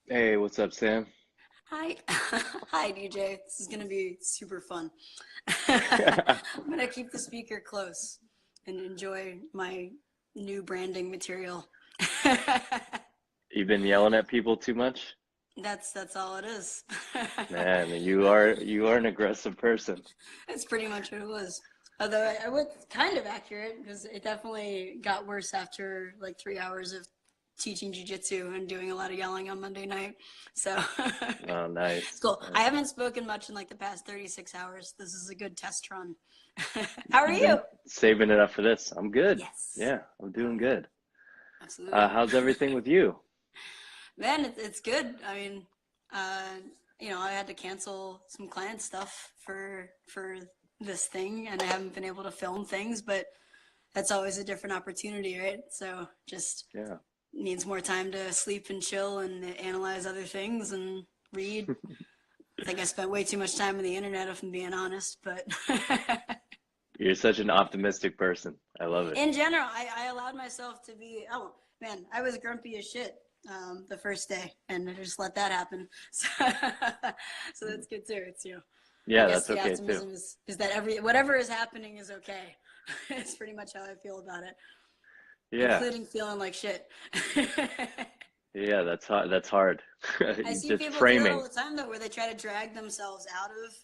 Hey, what's up, Sam? Hi. Hi, DJ. This is going to be super fun. I'm going to keep the speaker close and enjoy my new branding material. You've been yelling at people too much? That's all it is. Man, you are an aggressive person. That's pretty much what it was. Although I was kind of accurate because it definitely got worse after like 3 hours of teaching jujitsu and doing a lot of yelling on Monday night. So Oh, it's nice. cool. I haven't spoken much in like the past 36 hours. This is a good test run. How are You've you? been saving it up for this. I'm good. Yes. Yeah, I'm Hell doing yeah. good. Absolutely. How's everything with you? Man, it's good. I mean, uh, I had to cancel some client stuff for this thing, and I haven't been able to film things, but that's always a different opportunity, right? So just Yeah. needs more time to sleep and chill and analyze other things and read. I think I spent way too much time on the internet, if I'm being honest, but You're such an optimistic person. I love it. in general, I allowed myself to be. Oh man, I was grumpy as shit the first day, and I just let that happen. So that's good too. It's I Yeah, guess that's the okay too. optimism is that whatever is happening is okay. It's pretty much how I feel about it, Yeah. including feeling like shit. Yeah, that's hard. That's hard. I see Just people do that all framing. the time though, where they try to drag themselves out of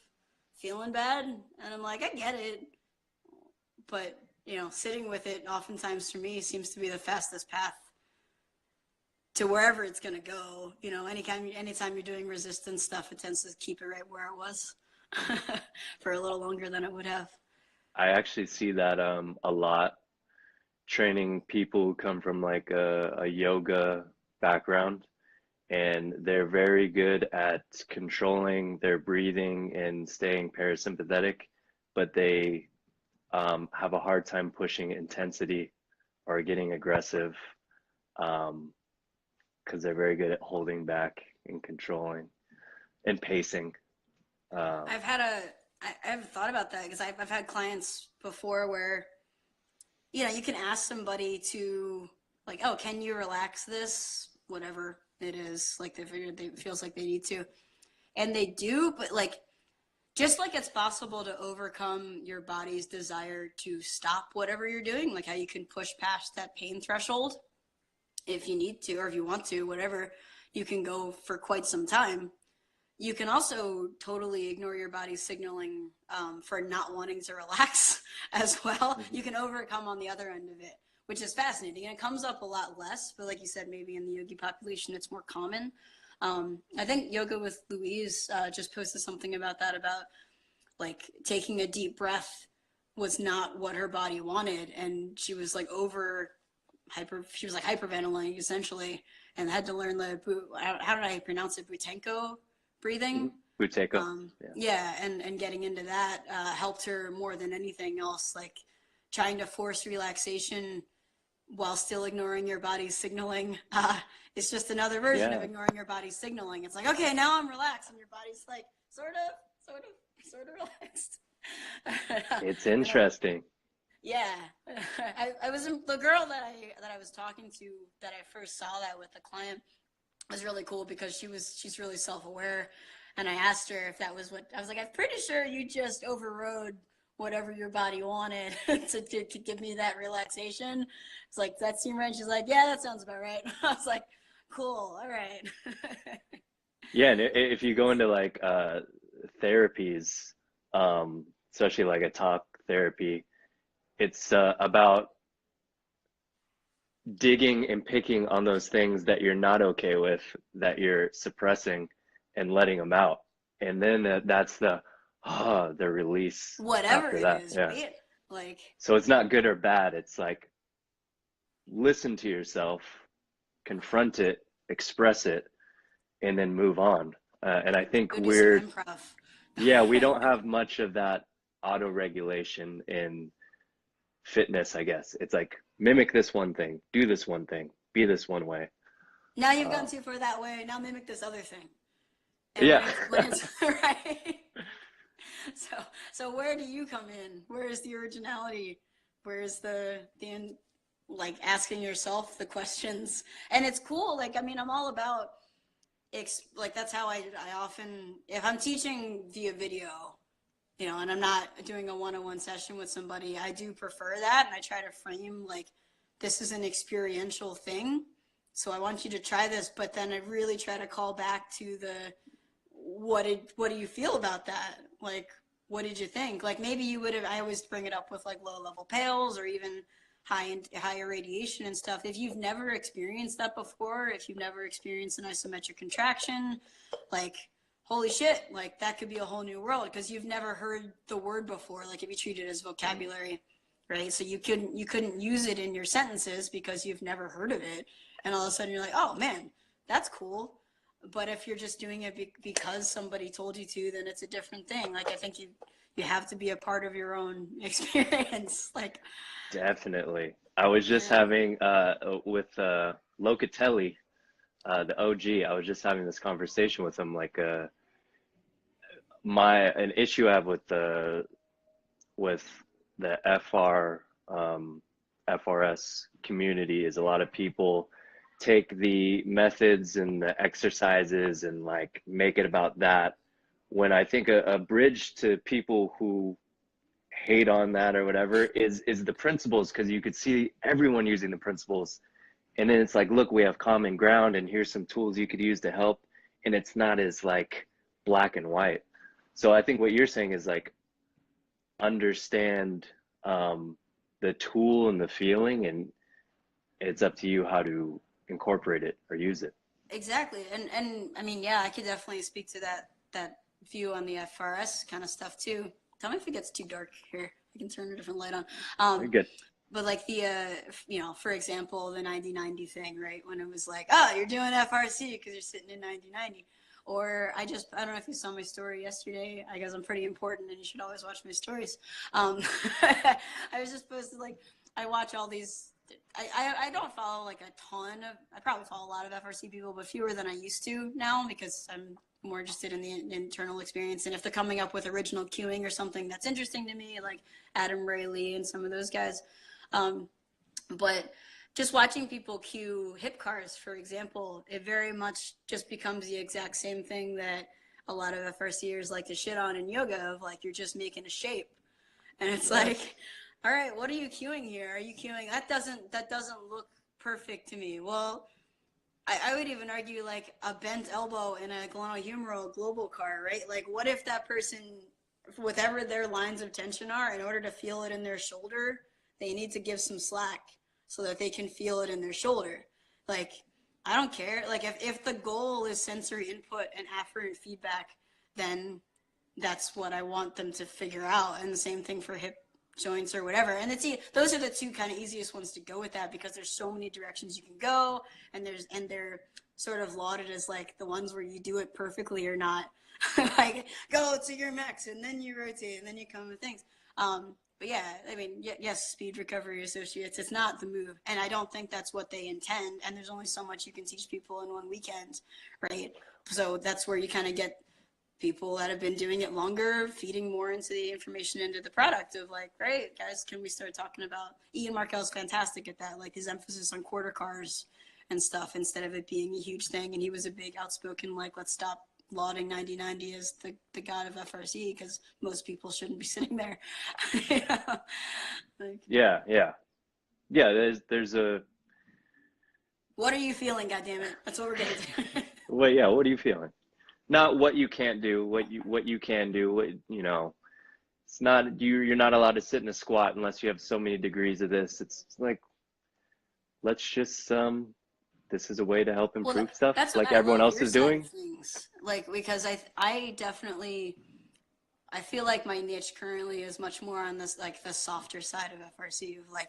feeling bad, and I'm like, I get it, but sitting with it oftentimes for me seems to be the fastest path to wherever it's going to go. Anytime you're doing resistance stuff, it tends to keep it right where it was for a little longer than it would have. I actually see that a lot training people who come from like a yoga background, and they're very good at controlling their breathing and staying parasympathetic, but they have a hard time pushing intensity or getting aggressive um, because they're very good at holding back and controlling and pacing. Um, I've had a, I've thought about that because I've had clients before where, you can ask somebody to, like, oh, can you relax this? Whatever it is, like they figure they feels like they need to. And they do, but like, just like it's possible to overcome your body's desire to stop whatever you're doing, like how you can push past that pain threshold if you need to, or if you want to, whatever, you can go for quite some time. You can also totally ignore your body's signaling for not wanting to relax as well. You can overcome on the other end of it, which is fascinating. And it comes up a lot less, but like you said, maybe in the yogi population, it's more common. I think Yoga with Louise just posted something about that, about like taking a deep breath was not what her body wanted. And she was like she was like hyperventilating essentially, and had to learn how did I pronounce it? Butenko breathing. Buteyko. Yeah. Yeah, and getting into that helped her more than anything else. Like trying to force relaxation while still ignoring your body's signaling. It's just another version of Yeah. ignoring your body's signaling. It's like, okay, now I'm relaxed, and your body's like, sort of relaxed. It's And I, interesting. yeah, I was the girl that I was talking to, that I first saw that with the client, was really cool because she's really self-aware, and I asked her if that was what I was like, I'm pretty sure you just overrode whatever your body wanted to give me that relaxation. It's like, that seem right? She's like, yeah, that sounds about right. I was like, cool, all right. Yeah, and if you go into like therapies, especially like a talk therapy, it's about digging and picking on those things that you're not okay with, that you're suppressing, and letting them out. And then that's the release Whatever after it that. is, Yeah. right? Like, So it's not good or bad. It's like listen to yourself, confront it, express it, and then move on. And I think go do some we're, improv. yeah, we don't have much of that auto regulation in fitness, I guess. It's like mimic this one thing, do this one thing, be this one way. Now you've gone Um, too far that way. Now mimic this other thing. And yeah. when it's right. So so where do you come in? Where is the originality? Where's the like asking yourself the questions? And it's cool. Like, I mean, I'm all about like that's how I often, if I'm teaching via video, you know, and I'm not doing a one-on-one session with somebody, I do prefer that. And I try to frame like, this is an experiential thing. So I want you to try this, but then I really try to call back to the, what do you feel about that? Like, what did you think? Like maybe you would have, I always bring it up with like low level pails or even higher radiation and stuff. If you've never experienced that before, if you've never experienced an isometric contraction, like, holy shit, like that could be a whole new world because you've never heard the word before. Like if you treat it as vocabulary, right? So you couldn't use it in your sentences because you've never heard of it. And all of a sudden you're like, oh man, that's cool. But if you're just doing it because somebody told you to, then it's a different thing. Like I think you have to be a part of your own experience. Like Definitely. I was just having with Locatelli, the OG. I was just having this conversation with him. Like an issue I have with the FRS community is a lot of people take the methods and the exercises and like make it about that, when I think a bridge to people who hate on that or whatever is the principles, because you could see everyone using the principles, and then it's like, look, we have common ground and here's some tools you could use to help, and it's not as like black and white. So I think what you're saying is like, understand the tool and the feeling, and it's up to you how to incorporate it or use it. exactly. And I mean, yeah, I could definitely speak to that view on the FRS kind of stuff too. Tell me if it gets too dark here. I can turn a different light on. You're good. But like the, you know, for example, the 90-90 thing, right? When it was like, oh, you're doing FRC because you're sitting in 90-90. Or I don't know if you saw my story yesterday. I guess I'm pretty important and you should always watch my stories. I was just posted like, I watch all these, I don't follow like a ton of, I probably follow a lot of FRC people, but fewer than I used to now because I'm more interested in the internal experience. And if they're coming up with original cueing or something that's interesting to me, like Adam Rayleigh and some of those guys. But just watching people cue hip cars, for example, it very much just becomes the exact same thing that a lot of FRCers like to shit on in yoga of like, you're just making a shape. And it's like, all right, what are you cueing here? Are you cueing? That doesn't look perfect to me. Well, I would even argue like a bent elbow in a glenohumeral global car, right? Like what if that person, whatever their lines of tension are, in order to feel it in their shoulder, they need to give some slack so that they can feel it in their shoulder. Like, I don't care. Like if the goal is sensory input and afferent feedback, then that's what I want them to figure out. And the same thing for hip joints or whatever. And those are the two kind of easiest ones to go with that because there's so many directions you can go, and they're sort of lauded as like the ones where you do it perfectly or not. Like go to your max and then you rotate and then you come with things. But yeah, I mean, yes, speed recovery associates, it's not the move. And I don't think that's what they intend. And there's only so much you can teach people in one weekend, right? So that's where you kind of get people that have been doing it longer, feeding more into the information into the product of like, great, guys, can we start talking about, Ian Markel's fantastic at that, like his emphasis on quarter cars and stuff instead of it being a huge thing. And he was a big outspoken, like, let's stop lauding 90-90 as the god of FRC because most people shouldn't be sitting there. You know? Like, Yeah. There's a. what are you feeling? God damn it! That's what we're getting to. Well, yeah. What are you feeling? Not what you can't do. What you can do. What, you know. It's not you're not allowed to sit in a squat unless you have so many degrees of this. It's like, let's just this is a way to help improve stuff like everyone else is doing. Things. Like, because I definitely, I feel like my niche currently is much more on this, like the softer side of FRC of like,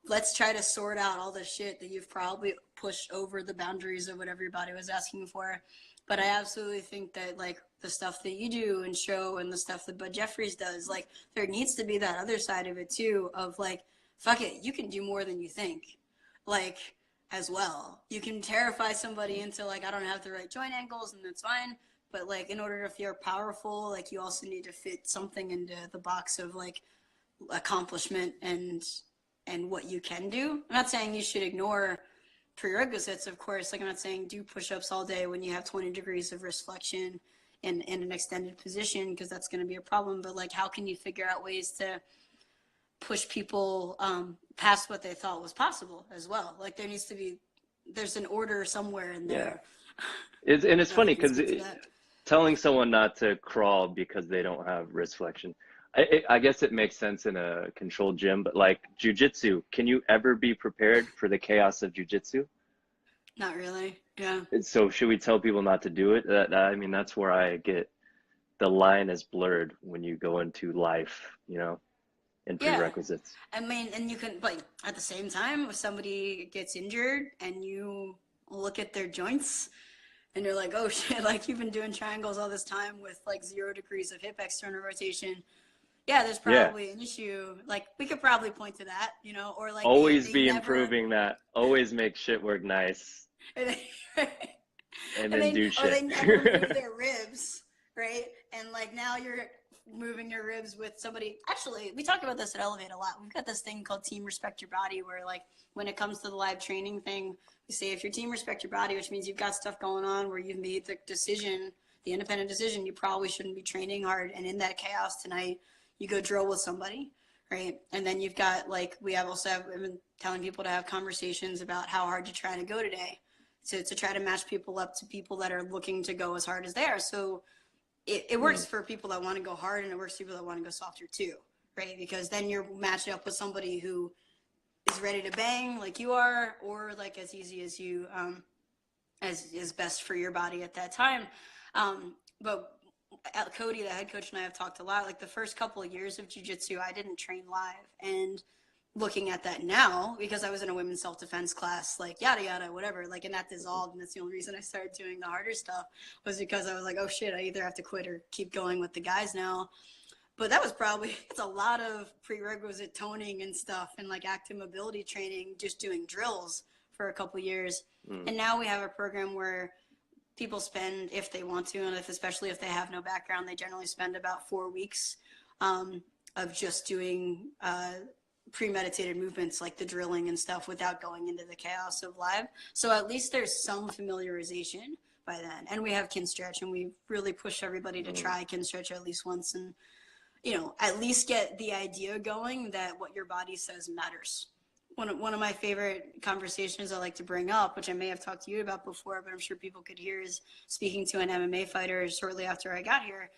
let's try to sort out all the shit that you've probably pushed over the boundaries of what everybody was asking for. But I absolutely think that like the stuff that you do and show and the stuff that Bud Jeffries does, like there needs to be that other side of it too, of like, fuck it, you can do more than you think. Like, as well. You can terrify somebody into like, I don't have the right joint angles and that's fine. But like in order to feel powerful, like you also need to fit something into the box of like accomplishment and what you can do. I'm not saying you should ignore prerequisites, of course, like I'm not saying do push-ups all day when you have 20 degrees of wrist flexion in an extended position, because that's going to be a problem. But like, how can you figure out ways to push people past what they thought was possible as well? Like there's an order somewhere in there. And it's funny I can because speak to that. telling someone not to crawl because they don't have wrist flexion, I guess it makes sense in a controlled gym, but like jujitsu, can you ever be prepared for the chaos of jujitsu? Not really. Yeah. So should we tell people not to do it? I mean, that's where I get the line is blurred when you go into life, you know, and Yeah. prerequisites. I mean, and you can, but at the same time, if somebody gets injured and you look at their joints and you're like, oh shit, like you've been doing triangles all this time with like 0 degrees of hip external rotation. Yeah, there's Yeah. probably an issue. Like we could probably point to that, you know, or like Always they be never, improving that. Always make shit work nice or they, and and then they do or they shit. never move their ribs, right? And like now you're moving your ribs with somebody. Actually, we talk about this at Elevate a lot. We've got this thing called Team Respect Your Body, where like when it comes to the live training thing, we say if your team respect your body, which means you've got stuff going on where you've made the decision, the independent decision, you probably shouldn't be training hard. And in that chaos tonight, you go drill with somebody, right? And then you've got like we've been telling people to have conversations about how hard to try to go today, to try to match people up to people that are looking to go as hard as they are. So it works for people that want to go hard, and it works for people that want to go softer too, right? Because then you're matching up with somebody who is ready to bang like you are, or like as easy as you as is best for your body at that time. But Cody, the head coach, and I have talked a lot. Like the first couple of years of jiu-jitsu, I didn't train live, and looking at that now, because I was in a women's self-defense class, like yada yada whatever, like, and that dissolved, and that's the only reason I started doing the harder stuff, was because I was like, oh shit, I either have to quit or keep going with the guys now. But that was probably, it's a lot of prerequisite toning and stuff, and like active mobility training, just doing drills for a couple years. And now we have a program where people spend, if they want to, and especially if they have no background, they generally spend about 4 weeks of just doing premeditated movements like the drilling and stuff without going into the chaos of live. So at least there's some familiarization by then. And we have Kinstretch, and we really push everybody to try Kinstretch at least once, and you know, at least get the idea going that what your body says matters. One of my favorite conversations I like to bring up, which I may have talked to you about before, but I'm sure people could hear, is speaking to an MMA fighter shortly after I got here.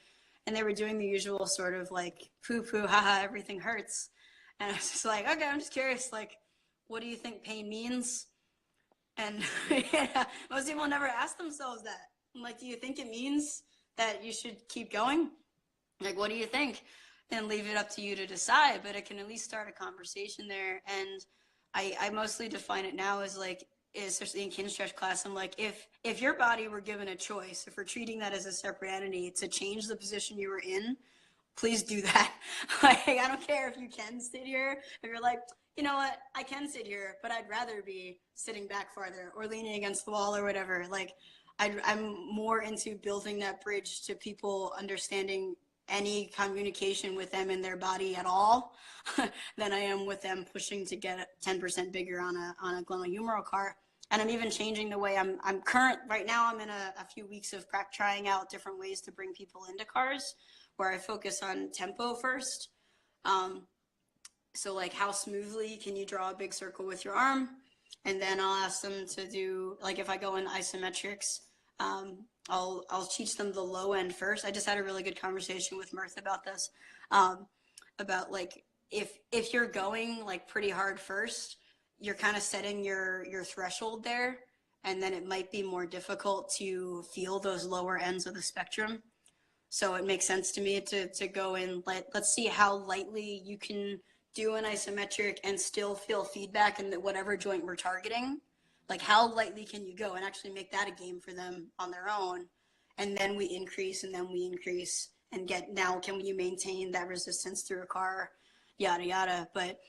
And they were doing the usual sort of like poo-poo, haha, everything hurts. And I was just like, okay, I'm just curious, like, what do you think pain means? And yeah, most people never ask themselves that. I'm like, do you think it means that you should keep going? Like, what do you think? And leave it up to you to decide, but it can at least start a conversation there. And I mostly define it now as like, especially in Kinstretch class, I'm like, if your body were given a choice, if we're treating that as a separate entity, to change the position you were in, please do that. Like, I don't care if you can sit here, if you're like, you know what, I can sit here, but I'd rather be sitting back farther or leaning against the wall or whatever. Like, I'm more into building that bridge to people understanding any communication with them in their body at all than I am with them pushing to get 10% bigger on a glenohumeral car. And I'm even changing the way I'm right now I'm in a few weeks of trying out different ways to bring people into cars, where I focus on tempo first. So like, how smoothly can you draw a big circle with your arm? And then I'll ask them to do, like, if I go in isometrics, I'll teach them the low end first. I just had a really good conversation with Mirth about this, about like, if you're going like pretty hard first, you're kind of setting your threshold there, and then it might be more difficult to feel those lower ends of the spectrum. So it makes sense to me to go in, let's see how lightly you can do an isometric and still feel feedback in whatever joint we're targeting. Like, how lightly can you go, and actually make that a game for them on their own. And then we increase, and then we increase, and now can you maintain that resistance through a car, yada, yada. But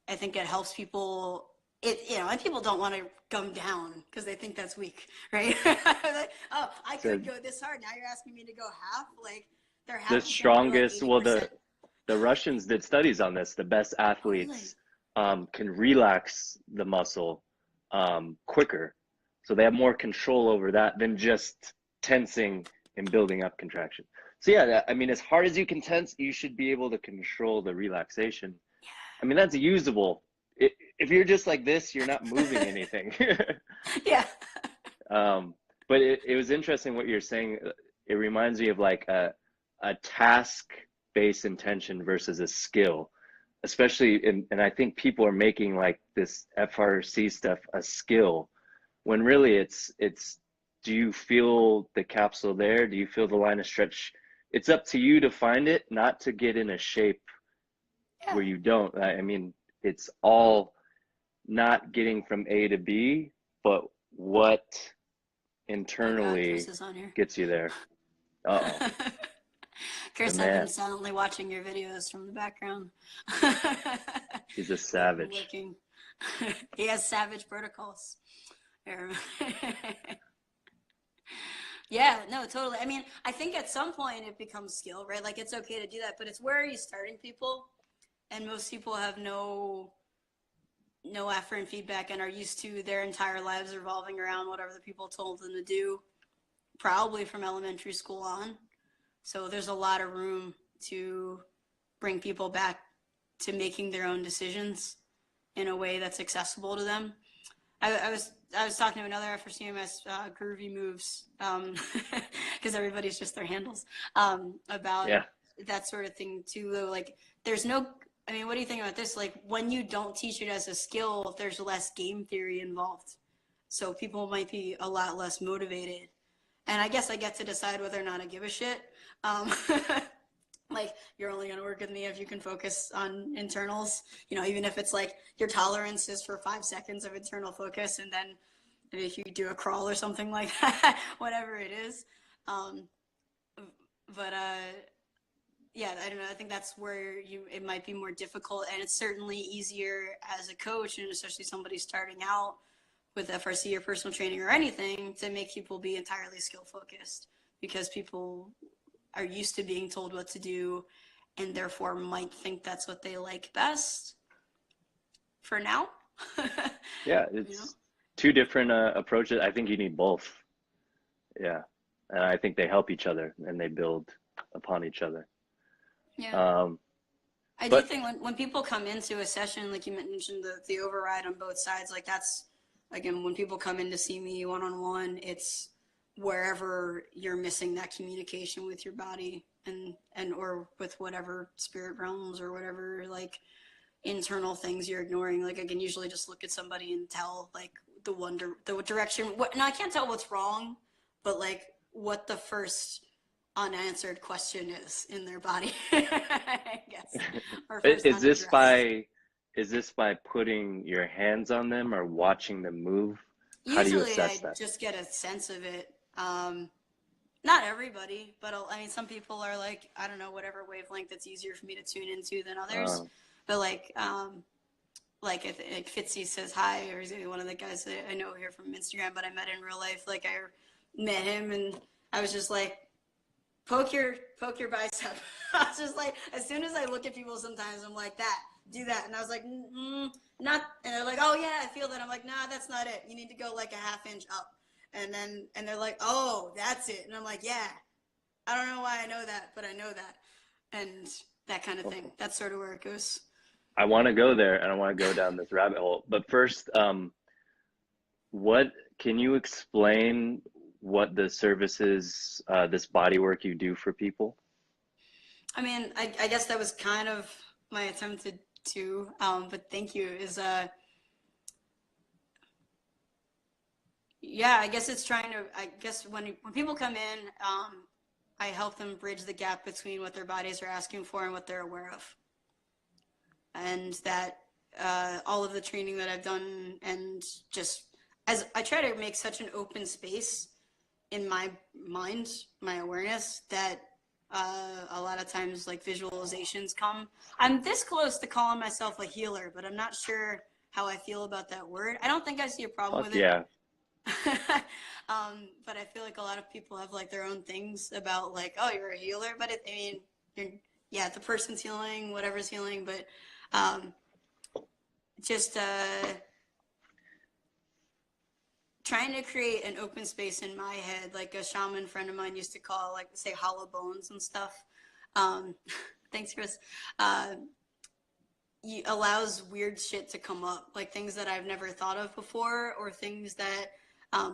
I think it helps people, and people don't want to come down because they think that's weak, right? Like, oh, I could go this hard. Now you're asking me to go half? Like, they're happy. The strongest, well, the Russians did studies on this. The best athletes can relax the muscle quicker. So they have more control over that than just tensing and building up contraction. So yeah, I mean, as hard as you can tense, you should be able to control the relaxation. I mean, that's usable. If you're just like this, you're not moving anything. Yeah. But it was interesting what you're saying. It reminds me of like a task-based intention versus a skill, especially and I think people are making like this FRC stuff a skill when really it's do you feel the capsule there? Do you feel the line of stretch? It's up to you to find it, not to get in a shape where you don't. I mean, it's all not getting from A to B, but what internally gets you there. Uh-oh. Chris, I've been silently watching your videos from the background. He's a savage. He has savage protocols. Yeah, no, totally. I mean, I think at some point it becomes skill, right? Like it's okay to do that, but it's where are you starting people? And most people have no afferent feedback and are used to their entire lives revolving around whatever the people told them to do, probably from elementary school on. So there's a lot of room to bring people back to making their own decisions in a way that's accessible to them. I was talking to another FRCms, Groovy Moves, because everybody's just their handles, about that sort of thing too. Like there's no, I mean, what do you think about this? Like when you don't teach it as a skill, there's less game theory involved. So people might be a lot less motivated. And I guess I get to decide whether or not I give a shit. Like you're only going to work with me if you can focus on internals, you know, even if it's like your tolerance is for 5 seconds of internal focus. And then if you do a crawl or something like that, whatever it is. Yeah, I don't know. I think that's where it might be more difficult, and it's certainly easier as a coach, and especially somebody starting out with FRC or personal training or anything, to make people be entirely skill focused, because people are used to being told what to do and therefore might think that's what they like best for now. Yeah, it's two different approaches. I think you need both. Yeah, and I think they help each other and they build upon each other. Yeah. I do think when people come into a session, like you mentioned, the override on both sides, like that's, again, when people come in to see me one-on-one, it's wherever you're missing that communication with your body and or with whatever spirit realms or whatever like internal things you're ignoring. Like I can usually just look at somebody and tell like the direction. Now I can't tell what's wrong, but like what the first unanswered question is in their body, I guess. Or Is this by putting your hands on them or watching them move? How do you assess that? Just get a sense of it. Not everybody, but I mean, some people are like, I don't know, whatever wavelength that's easier for me to tune into than others. But like if Fitzy says hi, or he's one of the guys that I know here from Instagram, but I met in real life. Like I met him and I was just like, poke your bicep. I was just like, as soon as I look at people sometimes, I'm like, do that. And I was like, not, and they're like, oh yeah, I feel that. I'm like, nah, that's not it. You need to go like a ½ inch up. And they're like, oh, that's it. And I'm like, yeah, I don't know why I know that, but I know that. And that kind of thing. That's sort of where it goes. I want to go there and I want to go down this rabbit hole. But first, what can you explain what the services, this body work you do for people? I mean, I guess that was kind of my attempt to but thank you, is yeah, I guess it's trying to, I guess when people come in, I help them bridge the gap between what their bodies are asking for and what they're aware of. And that all of the training that I've done, and just as I try to make such an open space in my mind, my awareness, that a lot of times like visualizations come. I'm this close to calling myself a healer, but I'm not sure how I feel about that word. I don't think I see a problem with it. Yeah. But I feel like a lot of people have like their own things about like, oh, you're a healer, but yeah, the person's healing, whatever's healing, but just trying to create an open space in my head, like a shaman friend of mine used to call, like, say, hollow bones and stuff. Thanks, Chris. Allows weird shit to come up, like things that I've never thought of before, or things that,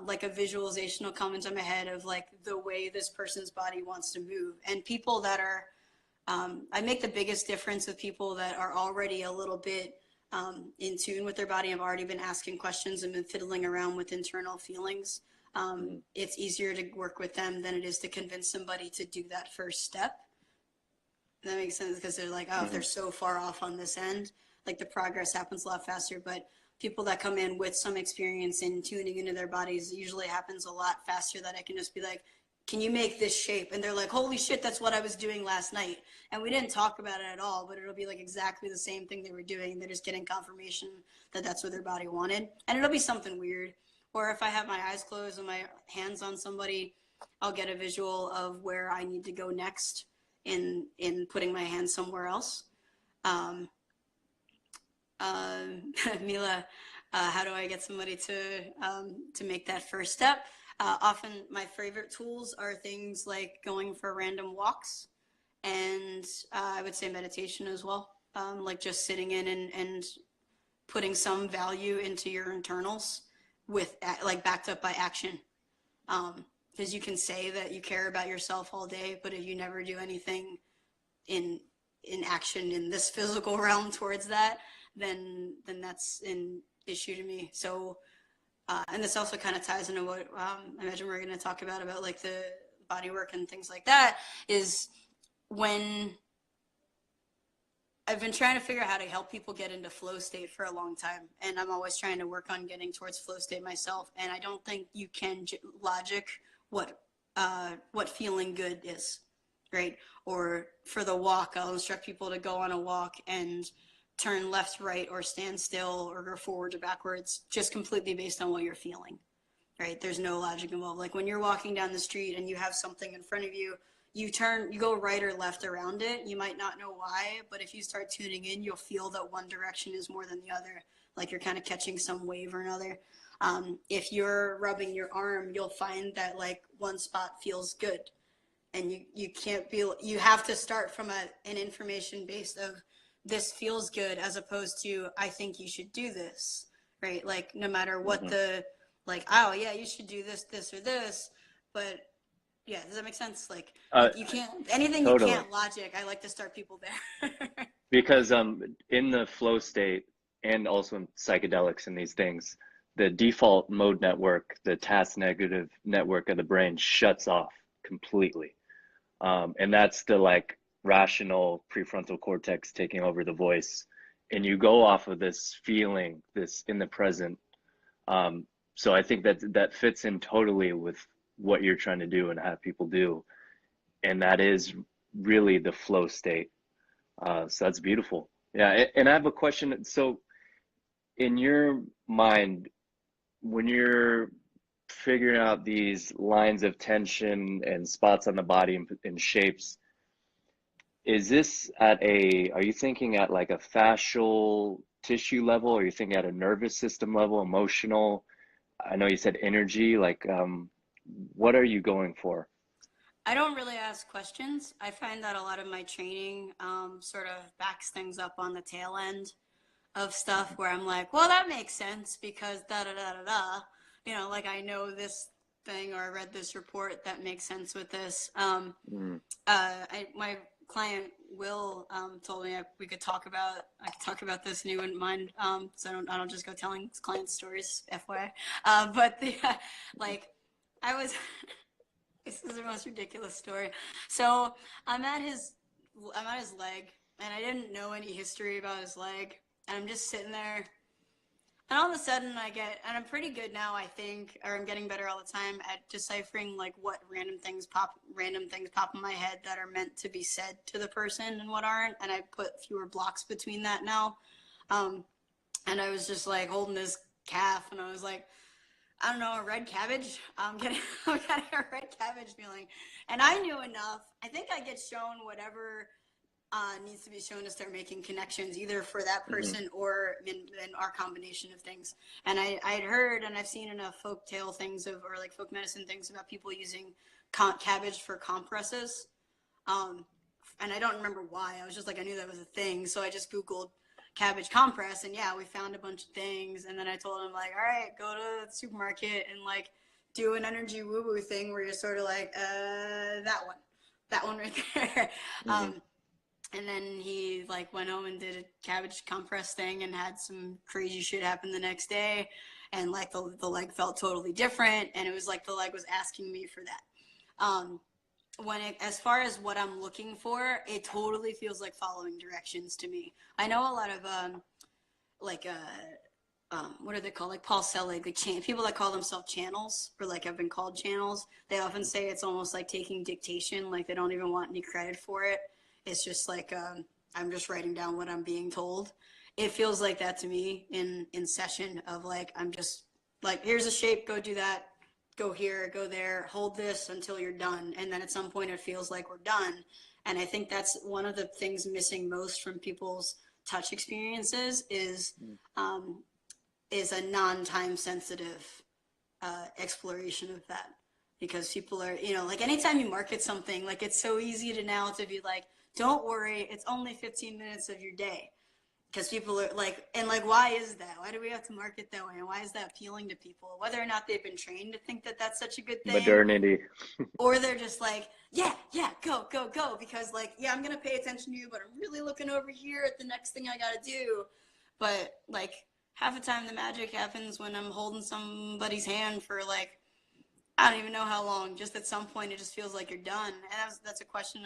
like a visualization will come into my head of like the way this person's body wants to move. And people that are, I make the biggest difference with people that are already a little bit in tune with their body, have already been asking questions and been fiddling around with internal feelings. It's easier to work with them than it is to convince somebody to do that first step. That makes sense, because they're like, oh, if they're so far off on this end, like the progress happens a lot faster. But people that come in with some experience in tuning into their bodies usually happens a lot faster, that I can just be like, can you make this shape? And they're like, holy shit, that's what I was doing last night. And we didn't talk about it at all, but it'll be like exactly the same thing they were doing. They're just getting confirmation that that's what their body wanted. And it'll be something weird. Or if I have my eyes closed and my hands on somebody, I'll get a visual of where I need to go next in putting my hands somewhere else. Mila, how do I get somebody to make that first step? Often my favorite tools are things like going for random walks, and I would say meditation as well, like just sitting in and putting some value into your internals with, like, backed up by action. Because you can say that you care about yourself all day, but if you never do anything in action in this physical realm towards that, then that's an issue to me. So, and this also kind of ties into what I imagine we're going to talk about like the body work and things like that, is when I've been trying to figure out how to help people get into flow state for a long time. And I'm always trying to work on getting towards flow state myself. And I don't think you can logic what feeling good is, right? Or for the walk, I'll instruct people to go on a walk and turn left, right, or stand still, or go forward or backwards, just completely based on what you're feeling, right? There's no logic involved. Like when you're walking down the street and you have something in front of you, you go right or left around it. You might not know why, but if you start tuning in, you'll feel that one direction is more than the other, like you're kind of catching some wave or another. If you're rubbing your arm, you'll find that like one spot feels good, and you have to start from an information base of this feels good, as opposed to I think you should do this, right? Like no matter what like, oh yeah, you should do this, this, or this, but yeah, does that make sense? Like you can't, anything totally. You can't logic, I like to start people there. Because in the flow state, and also in psychedelics and these things, the default mode network, the task negative network of the brain shuts off completely. And that's the like rational prefrontal cortex taking over the voice. And you go off of this feeling, this in the present. So I think that fits in totally with what you're trying to do and have people do. And that is really the flow state. So that's beautiful. Yeah. And I have a question. So in your mind, when you're figuring out these lines of tension and spots on the body and shapes, is this are you thinking at like a fascial tissue level? Or are you thinking at a nervous system level, emotional? I know you said energy, like what are you going for? I don't really ask questions. I find that a lot of my training sort of backs things up on the tail end of stuff where I'm like, well, that makes sense because da da da da da. You know, like I know this thing, or I read this report that makes sense with this. My client Will told me I could talk about this, and he wouldn't mind. So I don't just go telling client stories, FYI. But the like, I was. This is the most ridiculous story. So I'm at his leg, and I didn't know any history about his leg, and I'm just sitting there. And all of a sudden and I'm pretty good now, I think, or I'm getting better all the time at deciphering like what random things pop in my head that are meant to be said to the person and what aren't. And I put fewer blocks between that now. And I was just like holding this calf, and I was like, I don't know, a red cabbage. I'm getting a red cabbage feeling. And I knew enough. I think I get shown whatever needs to be shown to start making connections either for that person or in our combination of things. And I'd heard, and I've seen enough folk tale things of, or like folk medicine things about people using cabbage for compresses. And I don't remember why. I was just like, I knew that was a thing. So I just Googled cabbage compress, and yeah, we found a bunch of things. And then I told him, like, all right, go to the supermarket and like do an energy woo-woo thing where you're sort of like, that one right there. And then he like went home and did a cabbage compress thing and had some crazy shit happen the next day. And like the leg felt totally different. And it was like the leg was asking me for that. As far as what I'm looking for, it totally feels like following directions to me. I know a lot of what are they called? Like Paul Selig, like people that call themselves channels, or like have been called channels. They often say it's almost like taking dictation, like they don't even want any credit for it. It's just like I'm just writing down what I'm being told. It feels like that to me in session of like, I'm just like, here's a shape, go do that, go here, go there, hold this until you're done. And then at some point it feels like we're done. And I think that's one of the things missing most from people's touch experiences is a non-time sensitive exploration of that. Because people are, like anytime you market something, like it's so easy to now to be like, don't worry, it's only 15 minutes of your day. Because people are like, and like, why is that? Why do we have to market that way? And why is that appealing to people? Whether or not they've been trained to think that that's such a good thing. Modernity. Or they're just like, yeah, go. Because like, yeah, I'm going to pay attention to you, but I'm really looking over here at the next thing I got to do. But like half the time the magic happens when I'm holding somebody's hand for like, I don't even know how long. Just at some point, it just feels like you're done. And that's a question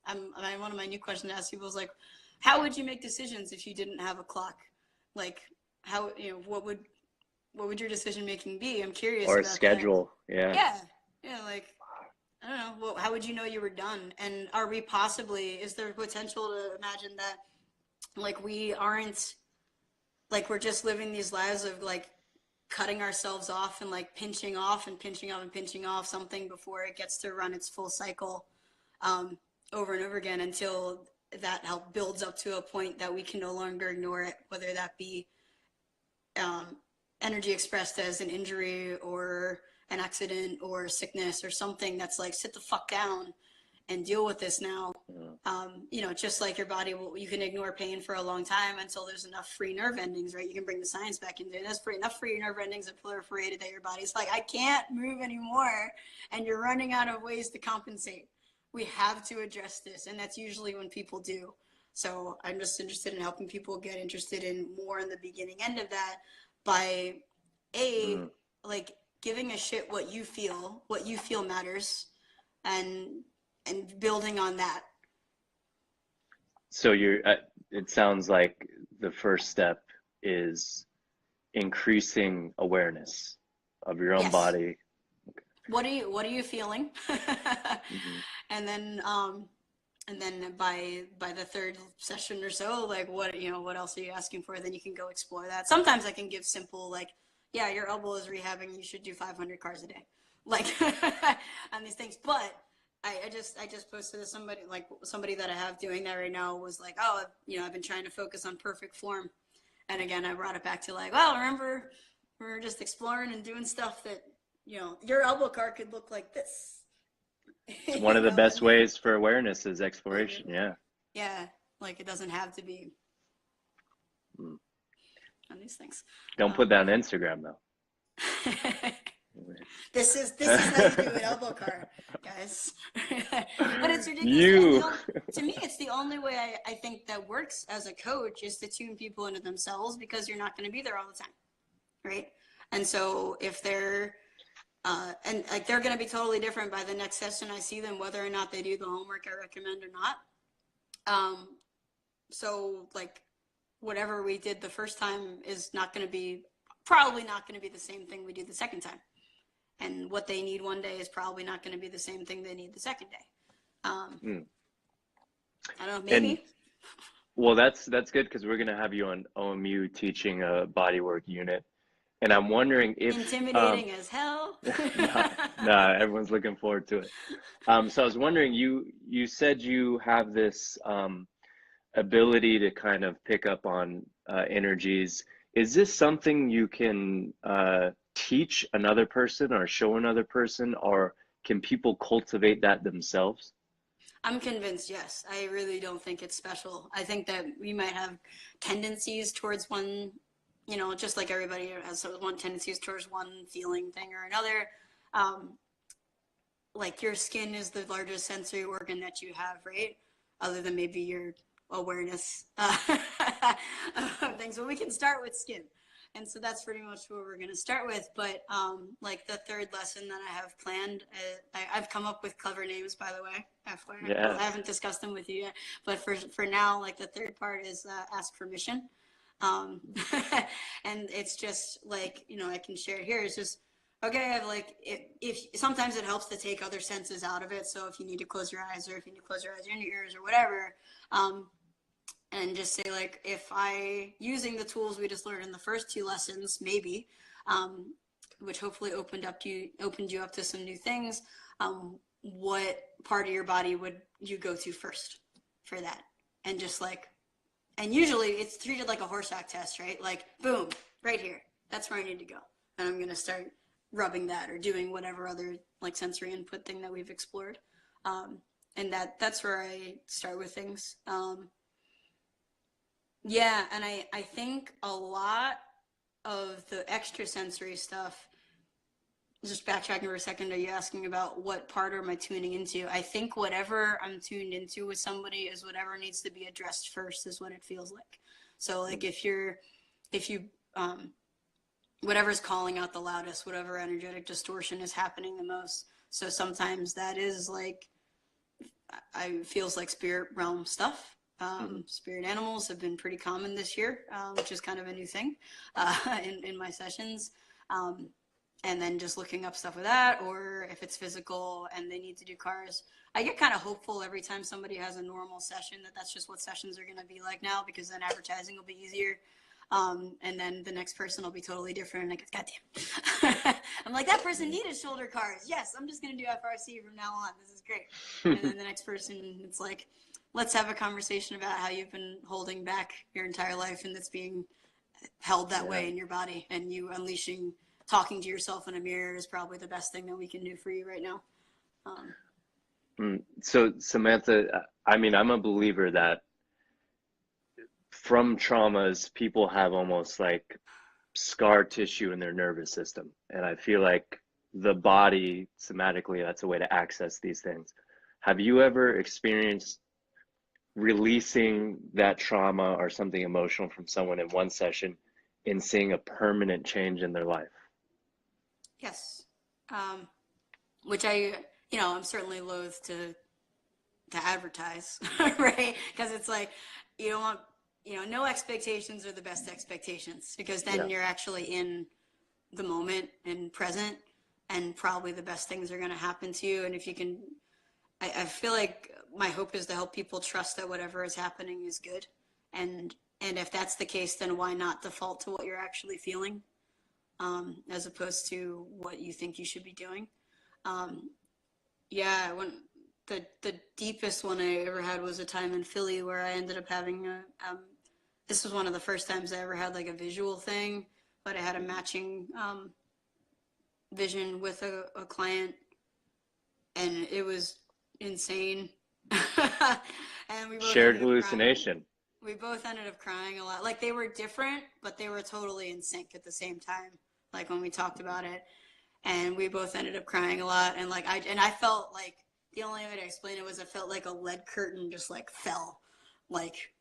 one of my new questions to ask people is like, how would you make decisions if you didn't have a clock? Like, how what would your decision making be? I'm curious. Or a about schedule. That. Yeah. Like, I don't know. Well, how would you know you were done? And is there potential to imagine that, like, we aren't, like, we're just living these lives of like cutting ourselves off and like pinching off something before it gets to run its full cycle over and over again until that help builds up to a point that we can no longer ignore it, whether that be energy expressed as an injury or an accident or sickness or something that's like, sit the fuck down and deal with this now. Just like your body you can ignore pain for a long time until there's enough free nerve endings, right? You can bring the science back into it. There's enough free nerve endings that proliferated that your body's like, I can't move anymore. And you're running out of ways to compensate. We have to address this. And that's usually when people do. So I'm just interested in helping people get interested in more in the beginning end of that by like giving a shit what you feel matters and building on that. So it sounds like the first step is increasing awareness of your own body. Okay. What are you feeling? And then by the third session or so, like what else are you asking for? Then you can go explore that. Sometimes I can give simple, like, yeah, your elbow is rehabbing, you should do 500 cars a day, like on these things. But I just posted to somebody that I have doing that right now was like, oh, I've been trying to focus on perfect form. And again, I brought it back to like, well, remember, we're just exploring and doing stuff that, your elbow car could look like this. It's one of the best ways for awareness is exploration. Yeah. Yeah. Like it doesn't have to be on these things. Don't put that on Instagram though. This is how you do an elbow car, guys. But it's ridiculous. To me, it's the only way I think that works as a coach is to tune people into themselves, because you're not going to be there all the time, right? And so if they're and like they're going to be totally different by the next session I see them, whether or not they do the homework I recommend or not. So like whatever we did the first time is probably not going to be the same thing we do the second time. And what they need one day is probably not going to be the same thing they need the second day. I don't know, maybe. Well, that's good, because we're going to have you on OMU teaching a bodywork unit. And I'm wondering if intimidating as hell. Nah, everyone's looking forward to it. So I was wondering, you said you have this ability to kind of pick up on energies, is this something you can teach another person or show another person, or can people cultivate that themselves? I'm convinced, yes. I really don't think it's special. I think that we might have tendencies towards one, you know, just like everybody has sort of one tendencies towards one feeling thing or another. Um, like your skin is the largest sensory organ that you have, right? Other than maybe your awareness of things. But we can start with skin. And so that's pretty much what we're going to start with. But like the third lesson that I have planned, I've come up with clever names, by the way. FYI. Yeah. I haven't discussed them with you yet. But for now, like the third part is ask permission. Um, and it's just like, you know, I can share it here. It's just, okay, I've like, if sometimes it helps to take other senses out of it. So if you need to close your eyes, or if you need to close your eyes and your ears or whatever, and just say like, if using the tools we just learned in the first two lessons, maybe, which hopefully opened you up to some new things, what part of your body would you go to first for that? And just like, and usually it's treated like a Horseshack test, right? Like, boom, right here. That's where I need to go. And I'm going to start rubbing that or doing whatever other like sensory input thing that we've explored. And that's where I start with things. Yeah, and I think a lot of the extrasensory stuff, just backtracking for a second, are you asking about what part am I tuning into? I think whatever I'm tuned into with somebody is whatever needs to be addressed first, is what it feels like. So like if you whatever's calling out the loudest, whatever energetic distortion is happening the most. So sometimes that is like, I feels like spirit realm stuff. Spirit animals have been pretty common this year, which is kind of a new thing in my sessions. And then just looking up stuff with that, or if it's physical and they need to do cars. I get kind of hopeful every time somebody has a normal session that that's just what sessions are going to be like now, because then advertising will be easier. And then the next person will be totally different. And I go, goddamn. I'm like, that person needed shoulder cars. Yes, I'm just going to do FRC from now on. This is great. And then the next person, it's like, let's have a conversation about how you've been holding back your entire life and that's being held that way in your body, and you talking to yourself in a mirror is probably the best thing that we can do for you right now. So Samantha, I mean, I'm a believer that from traumas, people have almost like scar tissue in their nervous system. And I feel like the body, somatically, that's a way to access these things. Have you ever experienced releasing that trauma or something emotional from someone in one session and seeing a permanent change in their life? Yes. Which I'm certainly loath to advertise, right? Because it's like, you don't want, no expectations are the best expectations, because then you're actually in the moment and present, and probably the best things are going to happen to you. And if you can, I feel like my hope is to help people trust that whatever is happening is good. And if that's the case, then why not default to what you're actually feeling, as opposed to what you think you should be doing. The deepest one I ever had was a time in Philly where I ended up having this was one of the first times I ever had like a visual thing, but I had a matching vision with a client, and it was insane. And we both Shared ended up hallucination. crying. We both ended up crying a lot. Like, they were different, but they were totally in sync at the same time, like when we talked about it. And we both ended up crying a lot. And like I felt like, the only way to explain it was, I felt like a lead curtain just like fell, like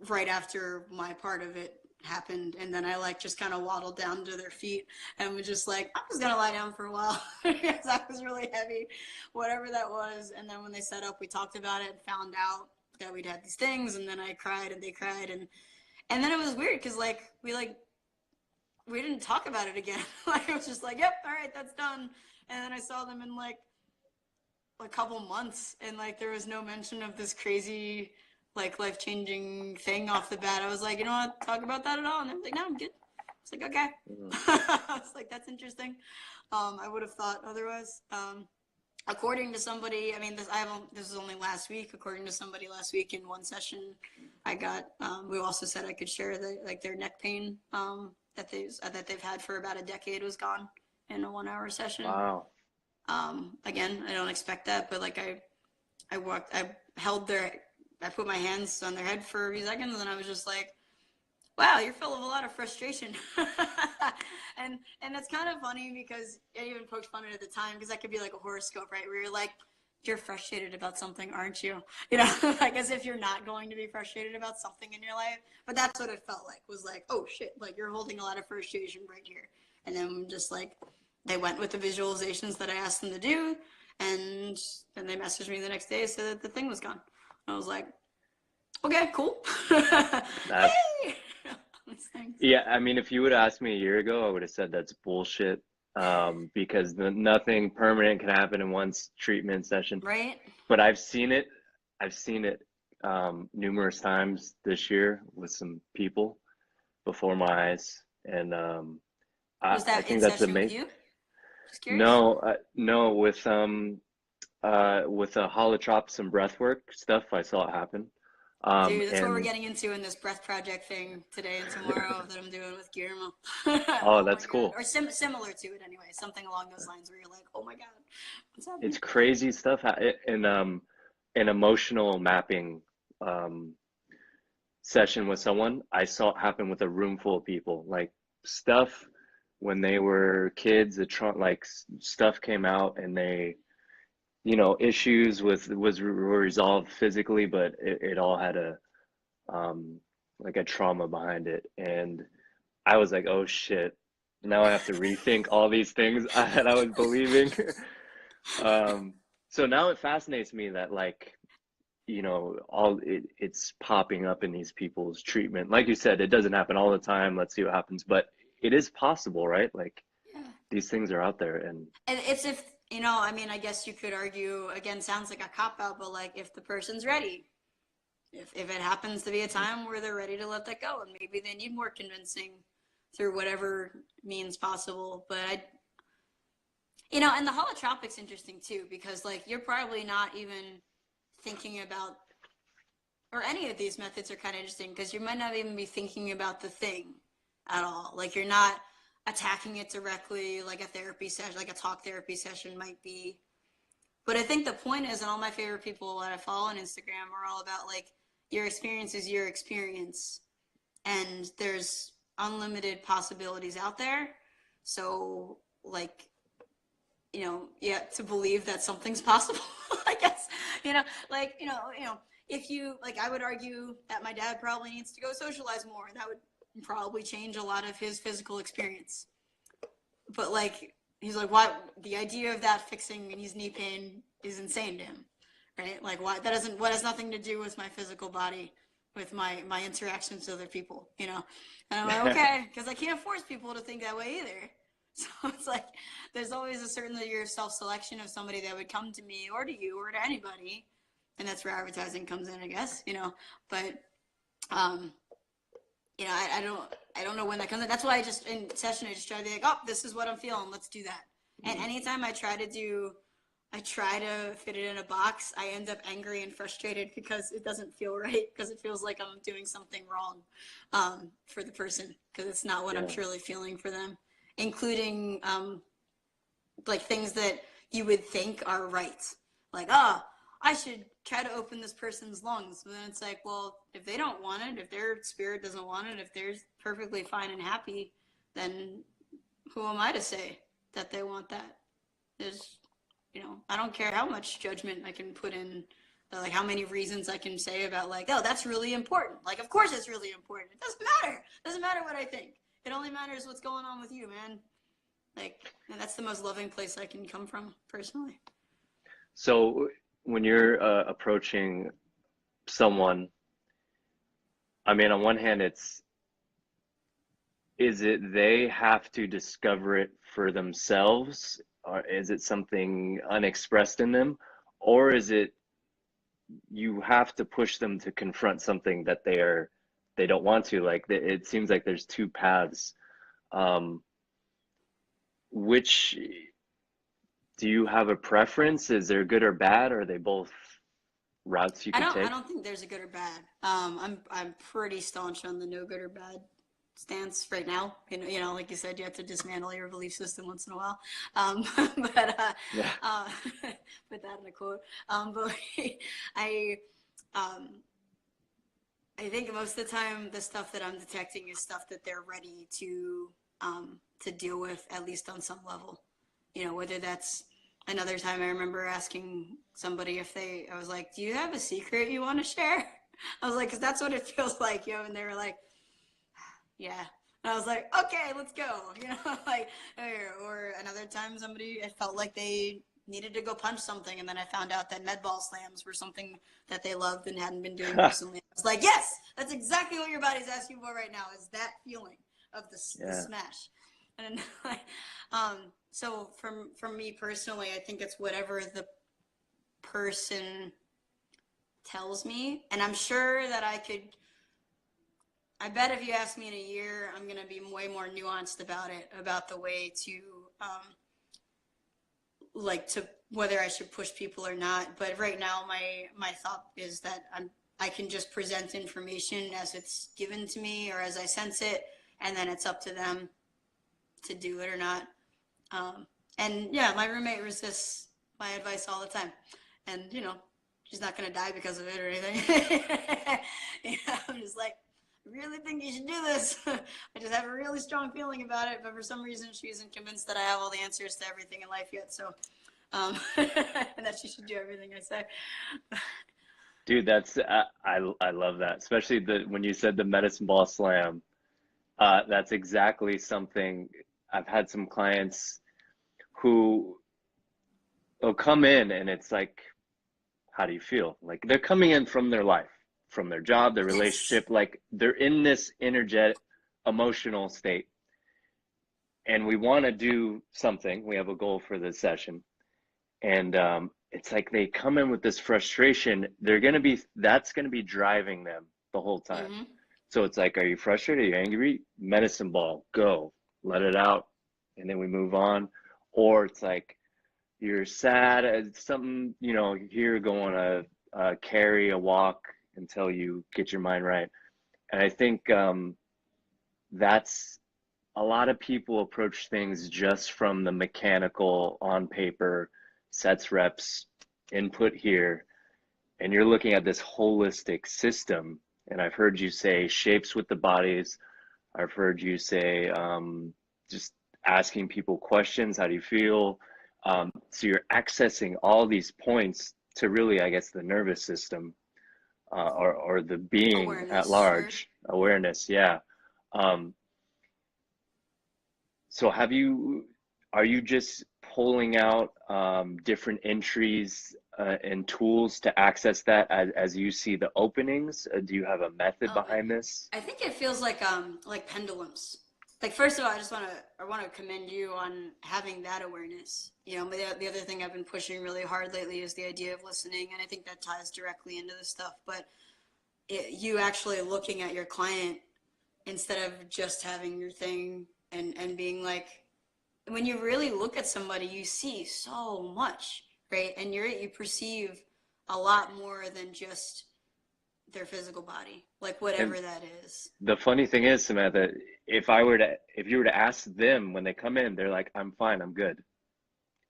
right after my part of it happened. And then I like just kind of waddled down to their feet and was just like, I'm just gonna lie down for a while, because I was really heavy, whatever that was. And then when they set up, we talked about it and found out that we'd had these things. And then I cried and they cried, and then it was weird because we didn't talk about it again. Like, it was just like, yep, all right, that's done. And then I saw them in like a couple months, and like there was no mention of this crazy like life-changing thing off the bat. I was like, you don't want to talk about that at all? And they're like, no, I'm good. It's like, okay. I was like, that's interesting. I would have thought otherwise. according to somebody, I mean, this was only last week. According to somebody last week in one session, I got. We also said I could share their neck pain that they've had for about a decade was gone in a 1 hour session. Wow. Again, I don't expect that, but like I I put my hands on their head for a few seconds, and I was just like, wow, you're full of a lot of frustration. and it's kind of funny because I even poked fun at it at the time because that could be like a horoscope, right? Where you're like, you're frustrated about something, aren't you? You know, like as if you're not going to be frustrated about something in your life. But that's what it felt like, was like, oh shit, like you're holding a lot of frustration right here. And then just like, they went with the visualizations that I asked them to do. And then they messaged me the next day, said that the thing was gone. And I was like, okay, cool. That's, Yay! yeah, I mean, if you would have asked me a year ago, I would have said that's bullshit. Because nothing permanent can happen in one treatment session. Right? But I've seen it. Numerous times this year with some people before my eyes, and Was I that in think that's session with amazing. you? Just curious. No, with a holotrops and breathwork stuff, I saw it happen. Dude, that's what we're And getting into in this breath project thing today and tomorrow that I'm doing with Guillermo. oh, Oh my that's God. cool. Or similar to it anyway, something along those lines where you're like, oh my God, what's happening? It's crazy stuff. And an emotional mapping session with someone, I saw it happen with a room full of people. Like stuff when they were kids, like stuff came out, and they, issues were resolved physically, but it all had a like a trauma behind it. And I was like, oh shit, now I have to rethink all these things that I was believing. So now it fascinates me that, like, it's popping up in these people's treatment. Like you said, it doesn't happen all the time. Let's see what happens, but it is possible, right? Like, Yeah. these things are out there. And It's if, I mean, I guess you could argue, again, sounds like a cop out, but like if the person's ready, if it happens to be a time where they're ready to let that go, and maybe they need more convincing through whatever means possible. But and the holotropic's interesting too, because like you're probably not even thinking about, or any of these methods are kind of interesting because you might not even be thinking about the thing at all. Like you're not attacking it directly like a therapy session, like a talk therapy session might be. But I think the point is, and all my favorite people that I follow on Instagram are all about like, your experience is your experience, and there's unlimited possibilities out there. So like, yeah, to believe that something's possible, I guess, like, if you, like, I would argue that my dad probably needs to go socialize more. That would probably change a lot of his physical experience. But like, he's like, why? The idea of that fixing his knee pain is insane to him, right? Like, why? What has nothing to do with my physical body, with my interactions with other people, And I'm like, okay, because I can't force people to think that way either. So it's like, there's always a certain degree of self-selection of somebody that would come to me or to you or to anybody. And that's where advertising comes in, I guess, but, I don't know when that comes in. That's why in session, I just try to be like, oh, this is what I'm feeling. Let's do that. And anytime I try to fit it in a box, I end up angry and frustrated because it doesn't feel right, because it feels like I'm doing something wrong for the person, because it's not what I'm truly feeling for them, including like things that you would think are right. Like, oh, I should try to open this person's lungs. But then it's like, well, if they don't want it, if their spirit doesn't want it, if they're perfectly fine and happy, then who am I to say that they want that? There's, I don't care how much judgment I can put in, like how many reasons I can say about like, oh, that's really important. Like, of course it's really important. It doesn't matter. It doesn't matter what I think. It only matters what's going on with you, man. Like, and that's the most loving place I can come from, personally. so when you're approaching someone, I mean, on one hand, is it they have to discover it for themselves, or is it something unexpressed in them, or is it you have to push them to confront something that they don't want to? Like, it seems like there's two paths. Which Do you have a preference? Is there good or bad, or are they both routes you could I take? don't think there's a good or bad. I'm pretty staunch on the no good or bad stance right now. Like you said, you have to dismantle your belief system once in a while. But Yeah. uh, put that in a quote. But I um, I think most of the time the stuff that I'm detecting is stuff that they're ready to deal with, at least on some level. Whether that's another time I remember asking somebody I was like, do you have a secret you want to share? I was like, because that's what it feels like, and they were like, yeah. And I was like, okay, let's go, like, or another time I felt like they needed to go punch something, and then I found out that med ball slams were something that they loved and hadn't been doing recently. I was like, yes, that's exactly what your body's asking for right now, is that feeling of the Yeah. smash. And so from me personally, I think it's whatever the person tells me, and I'm sure that I bet if you ask me in a year, I'm going to be way more nuanced about it, about the way to, to whether I should push people or not. But right now, my thought is that I can just present information as it's given to me or as I sense it, and then it's up to them to do it or not. And yeah, my roommate resists my advice all the time, and she's not going to die because of it or anything. I'm just like, I really think you should do this. I just have a really strong feeling about it, but for some reason she isn't convinced that I have all the answers to everything in life yet. So, and that she should do everything I say. Dude, that's I love that, especially when you said the medicine ball slam. That's exactly something. I've had some clients who will come in and it's like, how do you feel? Like they're coming in from their life, from their job, their Yes. relationship, like they're in this energetic, emotional state. And we want to do something. We have a goal for this session. And it's like they come in with this frustration. That's going to be driving them the whole time. Mm-hmm. So it's like, are you frustrated? Are you angry? Medicine ball, go, let it out. And then we move on. Or it's like, you're sad at something, here going to carry a walk until you get your mind right. And I think that's a lot of people approach things just from the mechanical on paper, sets, reps, input here, and you're looking at this holistic system. And I've heard you say shapes with the bodies. I've heard you say just asking people questions. How do you feel? So you're accessing all these points to really, I guess, the nervous system or the being at Awareness, sure. large, awareness. Yeah. Um, so are you just pulling out different entries and tools to access that as you see the openings? Do you have a method Oh, behind this? I think it feels like pendulums. Like, first of all, I want to commend you on having that awareness. The other thing I've been pushing really hard lately is the idea of listening, and I think that ties directly into this stuff. But you actually looking at your client instead of just having your thing, and being like, when you really look at somebody, you see so much, right? And you perceive a lot more than just their physical body, like And whatever that is. the funny thing is, Samantha, if you were to ask them when they come in, they're like, "I'm fine, I'm good."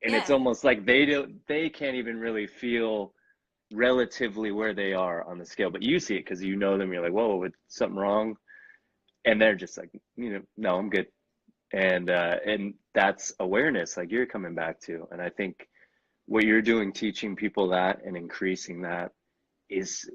And it's Yeah, almost like they can't even really feel relatively where they are on the scale, but you see it because you know them. You're like, "Whoa, is something wrong?" And they're just like, "No, I'm good." And that's awareness, like you're coming back to. And I think what you're doing, teaching people that and increasing that, is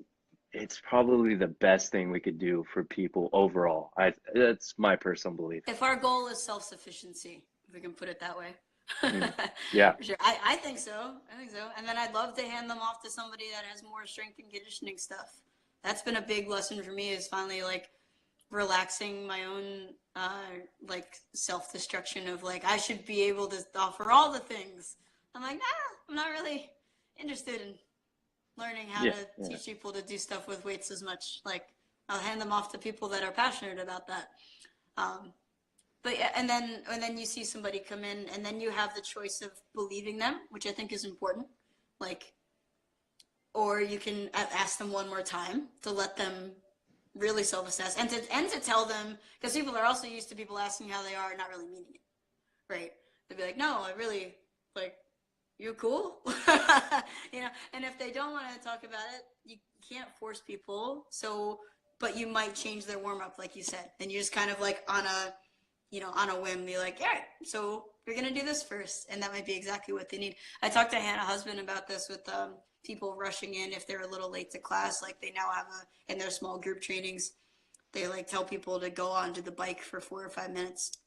it's probably the best thing we could do for people overall. That's my personal belief. if our goal is self-sufficiency, if we can put it that way. Mm. Yeah. For sure. I think so. I think so. And then I'd love to hand them off to somebody that has more strength and conditioning stuff. That's been a big lesson for me, is finally like relaxing my own like self-destruction of like, I should be able to offer all the things. I'm like, nah, I'm not really interested in learning how Yeah. to Yeah. teach people to do stuff with weights as much. Like, I'll hand them off to people that are passionate about that. Um, But yeah, and then you see somebody come in, and then you have the choice of believing them, which I think is important. Like, or you can ask them one more time to let them really self-assess, and to tell them, because people are also used to people asking how they are, not really meaning it, right? They'd be like, no, I really, like, you cool? You know, and if they don't want to talk about it, you can't force people. So, but you might change their warm-up, like you said, and you just kind of like on a, you know, on a whim, be like, yeah, so we're gonna do this first, and that might be exactly what they need. I talked to Hannah husband about this with people rushing in if they're a little late to class. Like, they now have in their small group trainings, they like tell people to go onto the bike for 4 or 5 minutes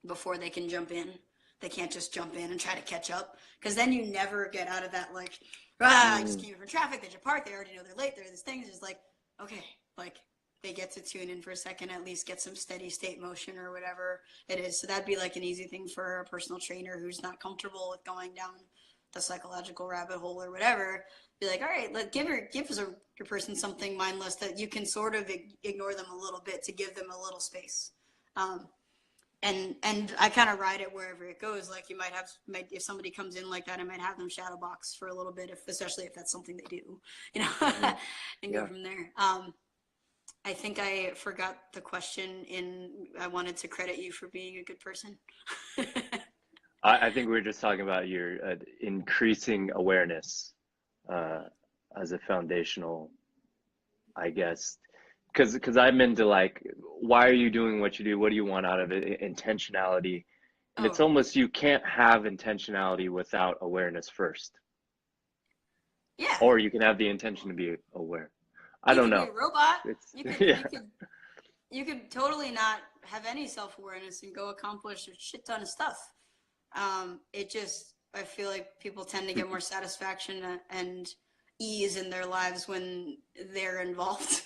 before they can jump in. They can't just jump in and try to catch up, because then you never get out of that, like, I just came from traffic, they should park, they already know they're late, there are these things. It's like, okay, like, they get to tune in for a second, at least get some steady state motion or whatever it is. So that'd be like an easy thing for a personal trainer who's not comfortable with going down the psychological rabbit hole or whatever. Be like, all right, give your person something mindless that you can sort of ignore them a little bit to give them a little space. And I kind of ride it wherever it goes. Like, you might if somebody comes in like that, I might have them shadow box for a little bit, especially if that's something they do, you know, and go from there. I think I forgot the question I wanted to credit you for being a good person. I think we were just talking about your increasing awareness as a foundational, I guess, because I'm into, like, why are you doing what you do? What do you want out of it? Intentionality. And it's almost, you can't have intentionality without awareness first. Yeah. Or you can have the intention to be aware. I don't know. You could be a robot. It's, you could totally not have any self-awareness and go accomplish a shit ton of stuff. I feel like people tend to get more satisfaction and ease in their lives when they're involved.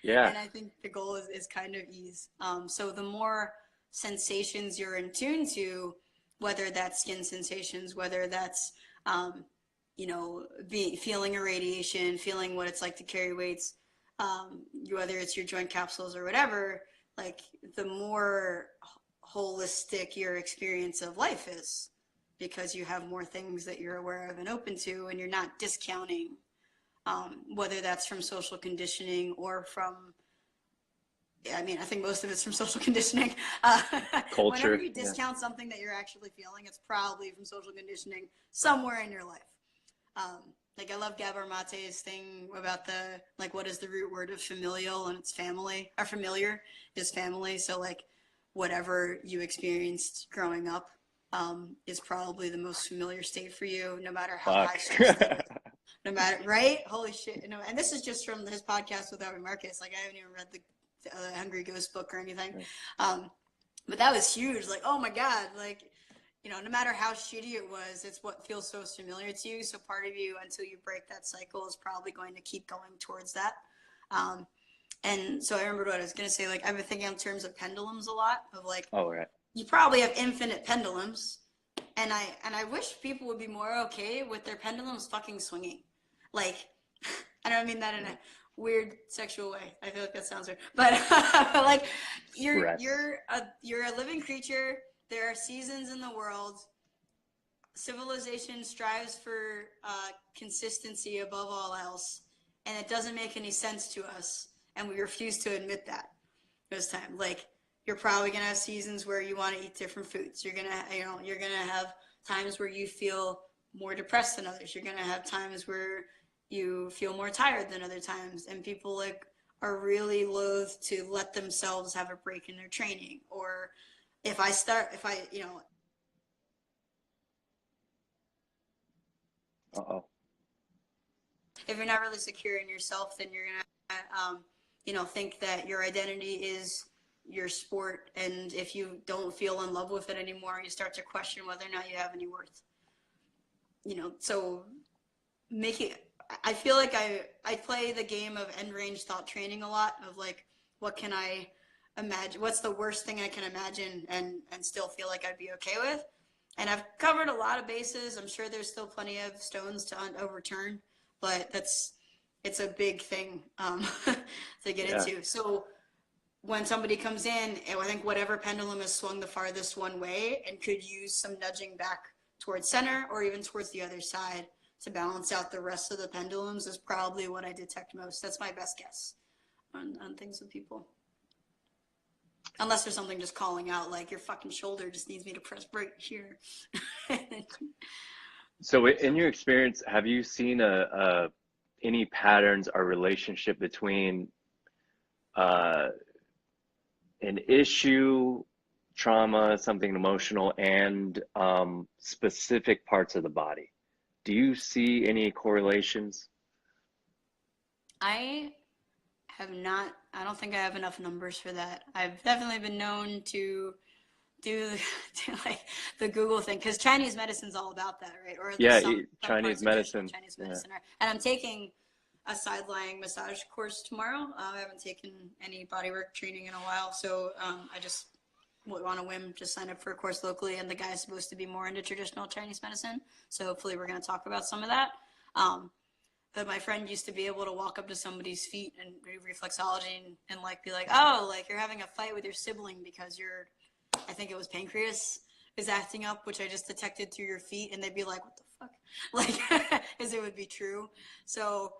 Yeah. And I think the goal is kind of ease. So the more sensations you're in tune to, whether that's skin sensations, whether that's, you know, feeling irradiation, feeling what it's like to carry weights, whether it's your joint capsules or whatever, like, the more holistic your experience of life is, because you have more things that you're aware of and open to, and you're not discounting, whether that's from social conditioning or from, I mean, I think most of it's from social conditioning. Culture. Whenever you discount something that you're actually feeling, it's probably from social conditioning somewhere in your life. Like, I love Gabor Mate's thing about like, what is the root word of familial, and it's family, or familiar is family. So, like, whatever you experienced growing up is probably the most familiar state for you, no matter how high stress it is. No matter, right? Holy shit. No, and this is just from his podcast with Albert Marcus. Like, I haven't even read the Hungry Ghost book or anything. But that was huge. Like, oh my God, like, you know, no matter how shitty it was, it's what feels so familiar to you. So part of you, until you break that cycle, is probably going to keep going towards that. And so I remembered what I was going to say. Like, I've been thinking in terms of pendulums a lot, of like, you probably have infinite pendulums. And I wish people would be more okay with their pendulums fucking swinging. Like, I don't mean that in a weird sexual way. I feel like that sounds weird. But like, you're a living creature. There are seasons in the world. Civilization strives for consistency above all else, and it doesn't make any sense to us, and we refuse to admit that this time. Like, you're probably gonna have seasons where you want to eat different foods. You're gonna have times where you feel more depressed than others. You're gonna have times where you feel more tired than other times, and people, like, are really loath to let themselves have a break in their training. Or if you're not really secure in yourself, then you're gonna think that your identity is your sport, and if you don't feel in love with it anymore, you start to question whether or not you have any worth. So I feel like I play the game of end range thought training a lot, of like, what can I imagine, what's the worst thing I can imagine and still feel like I'd be okay with. And I've covered a lot of bases. I'm sure there's still plenty of stones to overturn, but it's a big thing to get into. So when somebody comes in, I think whatever pendulum is swung the farthest one way and could use some nudging back towards center or even towards the other side to balance out the rest of the pendulums is probably what I detect most. That's my best guess on things with people. Unless there's something just calling out, like your fucking shoulder just needs me to press right here. So in your experience, have you seen any patterns or relationship between an issue, trauma, something emotional, and specific parts of the body? Do you see any correlations? I have not, I don't think I have enough numbers for that. I've definitely been known to do like the Google thing, because Chinese medicine's all about that, right? Or Yeah, some Chinese parts of traditional medicine. Chinese medicine are. And I'm taking a side lying massage course tomorrow. I haven't taken any bodywork training in a while, so I just on a whim just signed up for a course locally, and the guy's supposed to be more into traditional Chinese medicine, so hopefully we're going to talk about some of that. But my friend used to be able to walk up to somebody's feet and do reflexology and like be like, oh, like you're having a fight with your sibling because your, I think it was pancreas is acting up, which I just detected through your feet, and they'd be like, what the fuck? Like, as it would be true. So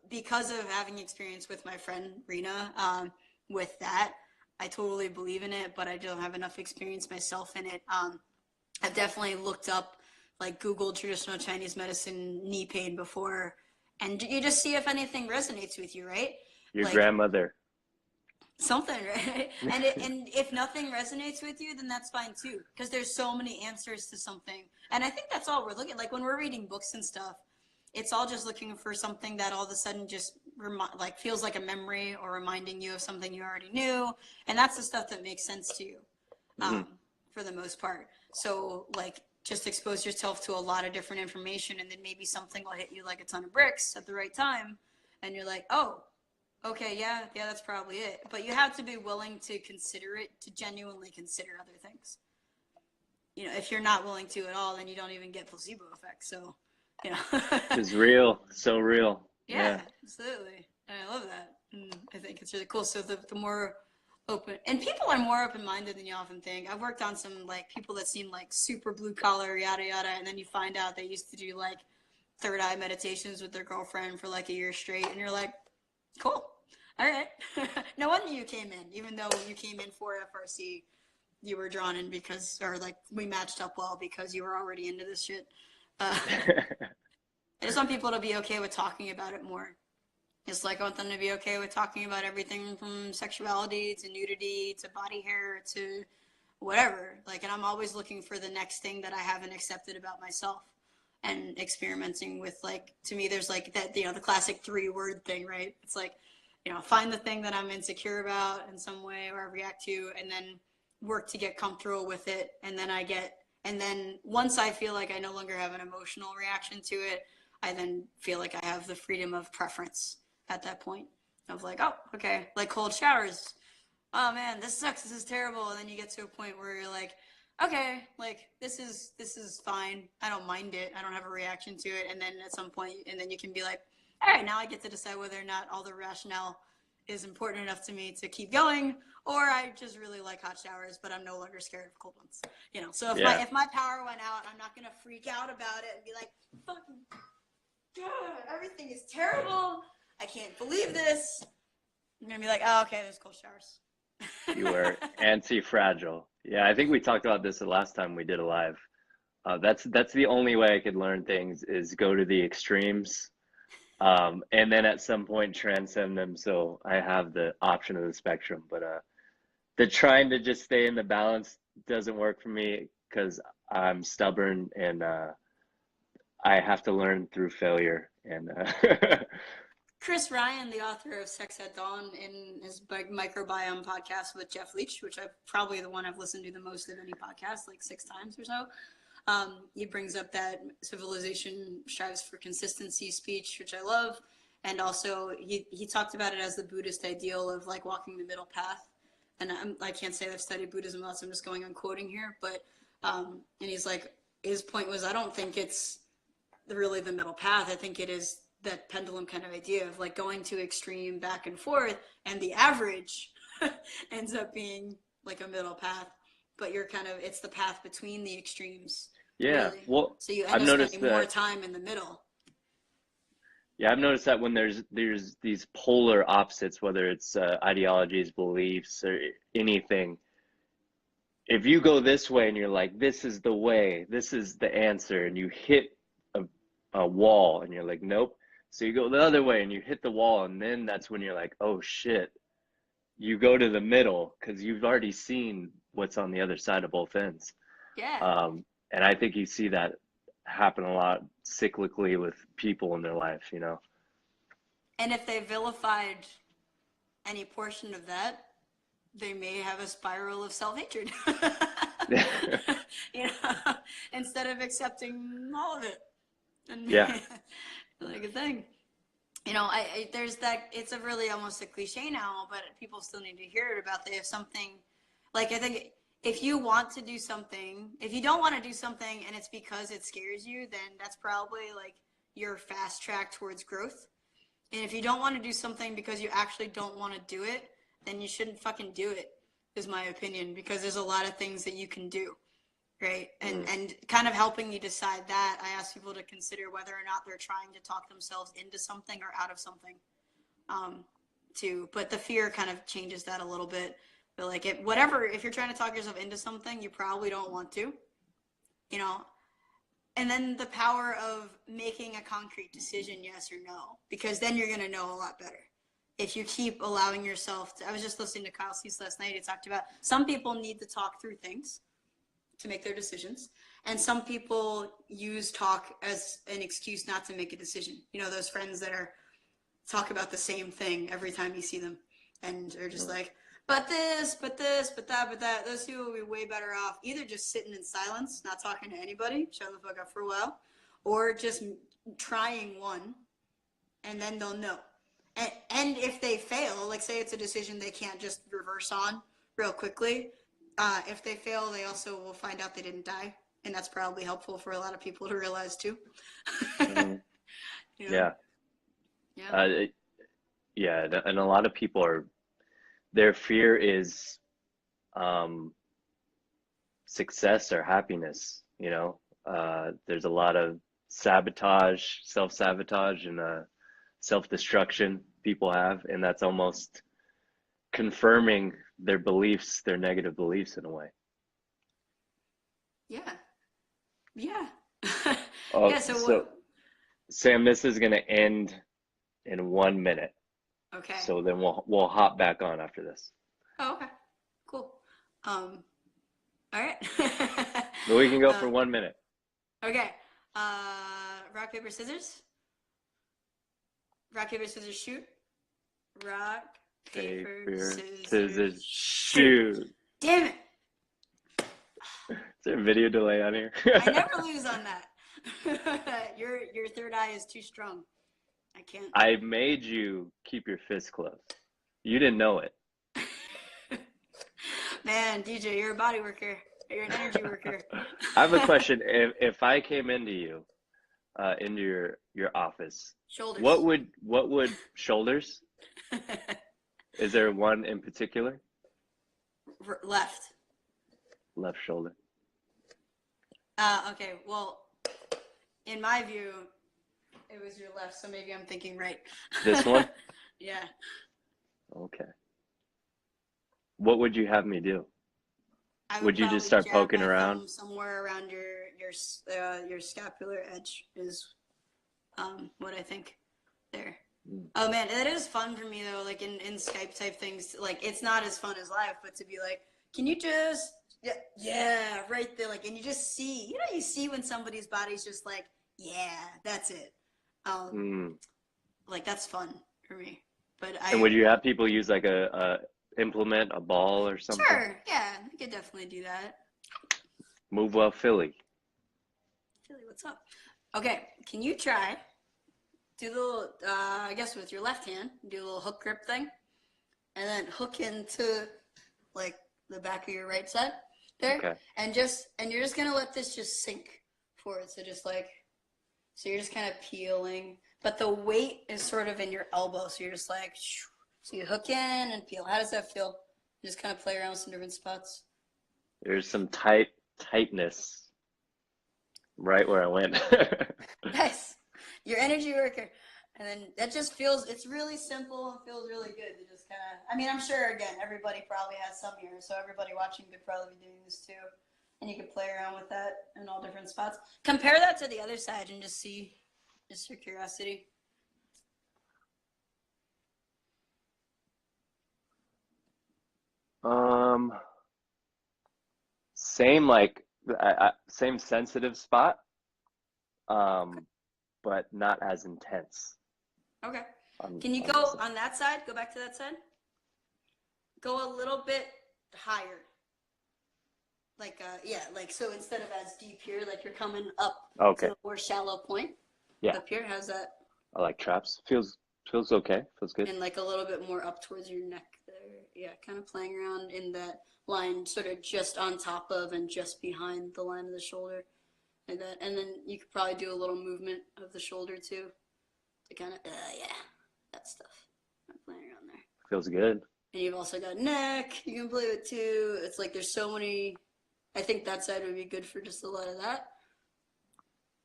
because of having experience with my friend Rena, with that, I totally believe in it, but I don't have enough experience myself in it. I've definitely looked up, like Googled traditional Chinese medicine knee pain before, and you just see if anything resonates with you, right? Your like, grandmother. Something, right? And if nothing resonates with you, then that's fine too, because there's so many answers to something. And I think that's all we're looking, like when we're reading books and stuff, it's all just looking for something that all of a sudden just like feels like a memory or reminding you of something you already knew. And that's the stuff that makes sense to you, for the most part. So like just expose yourself to a lot of different information, and then maybe something will hit you like a ton of bricks at the right time. And you're like, oh, okay, yeah, that's probably it. But you have to be willing to consider it, to genuinely consider other things. You know, if you're not willing to at all, then you don't even get placebo effect. So, you know. It's real, so real. Yeah, absolutely. And I love that. And I think it's really cool. So the more open, and people are more open-minded than you often think. I've worked on some like people that seem like super blue collar, yada yada, and then you find out they used to do like third eye meditations with their girlfriend for like a year straight, and you're like, cool. All right. No wonder you came in, even though you came in for FRC, you were drawn in because, or like we matched up well because you were already into this shit. I just want people to be okay with talking about it more. Just like I want them to be okay with talking about everything from sexuality to nudity to body hair to whatever. Like, and I'm always looking for the next thing that I haven't accepted about myself, and experimenting with, like, to me, there's like that, you know, the classic 3-word thing, right? It's like, you know, find the thing that I'm insecure about in some way or I react to, and then work to get comfortable with it. And then once I feel like I no longer have an emotional reaction to it, I then feel like I have the freedom of preference at that point of like, oh, okay, like cold showers. Oh man, this sucks. This is terrible. And then you get to a point where you're like, okay, like this is fine. I don't mind it. I don't have a reaction to it. And then at some point, and then you can be like, all right, now I get to decide whether or not all the rationale is important enough to me to keep going, or I just really like hot showers, but I'm no longer scared of cold ones. You know, so if my power went out, I'm not gonna freak out about it and be like, fucking, everything is terrible. I can't believe this. I'm gonna be like, oh, okay, there's cold showers. You were anti-fragile. Yeah, I think we talked about this the last time we did a live. That's the only way I could learn things, is go to the extremes, and then at some point transcend them. So I have the option of the spectrum, but the trying to just stay in the balance doesn't work for me because I'm stubborn, and I have to learn through failure. And Chris Ryan, the author of Sex at Dawn, in his microbiome podcast with Jeff Leach, which I've probably the one I've listened to the most of any podcast, like 6 times or so. He brings up that civilization strives for consistency speech, which I love. And also he talked about it as the Buddhist ideal of like walking the middle path. And I can't say I've studied Buddhism else. I'm just going on quoting here. But, and he's like, his point was, I don't think it's really the middle path. I think it is that pendulum kind of idea of like going to extreme back and forth, and the average ends up being like a middle path, but you're kind of, it's the path between the extremes, Yeah. really. Well, So you end I've up noticed spending more that. time in the middle. Yeah, I've noticed that when there's these polar opposites, whether it's ideologies, beliefs, or anything, if you go this way and you're like, this is the way, this is the answer, and you hit a wall and you're like, nope. So you go the other way and you hit the wall, and then that's when you're like, oh shit. You go to the middle because you've already seen what's on the other side of both ends. Yeah. And I think you see that happen a lot cyclically with people in their life, you know. And if they vilified any portion of that, they may have a spiral of self-hatred. You know, instead of accepting all of it. And Yeah. like a thing. You know, there's that, it's a really almost a cliche now, but people still need to hear it about that. If something, like, I think if you want to do something, if you don't want to do something and it's because it scares you, then that's probably like your fast track towards growth. And if you don't want to do something because you actually don't want to do it, then you shouldn't fucking do it, is my opinion, because there's a lot of things that you can do, right? And kind of helping you decide that, I ask people to consider whether or not they're trying to talk themselves into something or out of something, too. But the fear kind of changes that a little bit. But like, if you're trying to talk yourself into something, you probably don't want to, you know. And then the power of making a concrete decision, yes or no, because then you're going to know a lot better. If you keep allowing yourself to, I was just listening to Kyle Cease last night. He talked about some people need to talk through things to make their decisions. And some people use talk as an excuse not to make a decision. You know, those friends that are talk about the same thing every time you see them. And they're just like, but this, but this, but that, but that. Those people will be way better off either just sitting in silence, not talking to anybody, shutting the fuck up for a while, or just trying one, and then they'll know. And if they fail, like say it's a decision they can't just reverse on real quickly, if they fail, they also will find out they didn't die. And that's probably helpful for a lot of people to realize too. You know? Yeah. Yeah. Yeah. And a lot of people their fear is success or happiness, you know. There's a lot of sabotage, self-sabotage, and self-destruction people have, and that's almost confirming their beliefs, their negative beliefs in a way. Yeah. Yeah. Oh, Yeah. So so Sam, this is going to end in 1 minute. Okay. So then we'll hop back on after this. Oh, okay. Cool. All right. But we can go for 1 minute. Okay. Rock, paper, scissors. Rock, paper, scissors, shoot. Rock, paper, scissors, shoot. Damn it. Is there a video delay on here? I never lose on that. Your third eye is too strong. I can't. I made you keep your fist closed. You didn't know it. Man, DJ, you're a body worker. You're an energy worker. I have a question. If I came into you, into your office, Shoulders. what would shoulders? Is there one in particular? Left. Left shoulder. Okay. Well, in my view, it was your left, so maybe I'm thinking right. This one? Yeah. Okay. What would you have me do? Would you just start poking around? Somewhere around your scapular edge is what I think there. Oh man, it is fun for me though, like in Skype type things, like it's not as fun as live, but to be like, can you just yeah, right there, like, and you just see, you know, you see when somebody's body's just like, yeah, that's it. Like that's fun for me. But And would you have people use like a implement, a ball or something? Sure, yeah, I could definitely do that. Move well, Philly. Philly, what's up? Okay, can you try do the little, I guess with your left hand, do a little hook grip thing, and then hook into like the back of your right side there, okay. And you're just gonna let this just sink forward. So just like, so you're just kind of peeling. but the weight is sort of in your elbow. So you're just like, so you hook in and feel. How does that feel? You just kind of play around with some different spots. There's some tightness right where I went. Nice. Your energy worker. And then that just feels, it's really simple and feels really good to just kind of, I mean, I'm sure, again, everybody probably has some here, so everybody watching could probably be doing this too. And you could play around with that in all different spots. Compare that to the other side and just see, just for curiosity. Same like same sensitive spot, but not as intense. Okay. Can you go on that side? Go back to that side. Go a little bit higher. Like, yeah, like, so instead of as deep here, like you're coming up to a more shallow point. Yeah. Up here, how's that? I like traps. Feels okay. Feels good. And like a little bit more up towards your neck there. Yeah, kind of playing around in that line, sort of just on top of and just behind the line of the shoulder. Like that. And then you could probably do a little movement of the shoulder too. To kind of, yeah, that stuff. I'm playing around there. Feels good. And you've also got neck you can play with too. It's like there's so many. I think that side would be good for just a lot of that.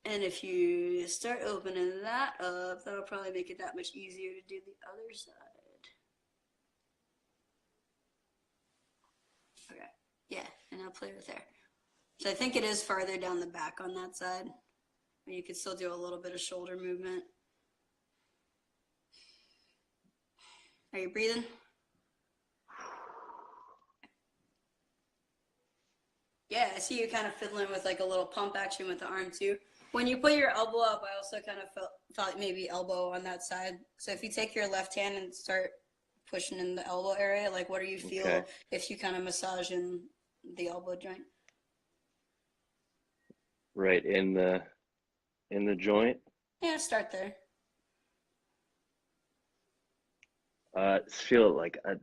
And if you start opening that up, that'll probably make it that much easier to do the other side. Okay, yeah, and I'll play with there. So I think it is farther down the back on that side. You could still do a little bit of shoulder movement. Are you breathing? Yeah, I see you kind of fiddling with like a little pump action with the arm too. When you put your elbow up, I also kind of thought maybe elbow on that side. So if you take your left hand and start pushing in the elbow area, like what do you feel if you kind of massage in the elbow joint? Right in the joint? Yeah, start there. Feel like a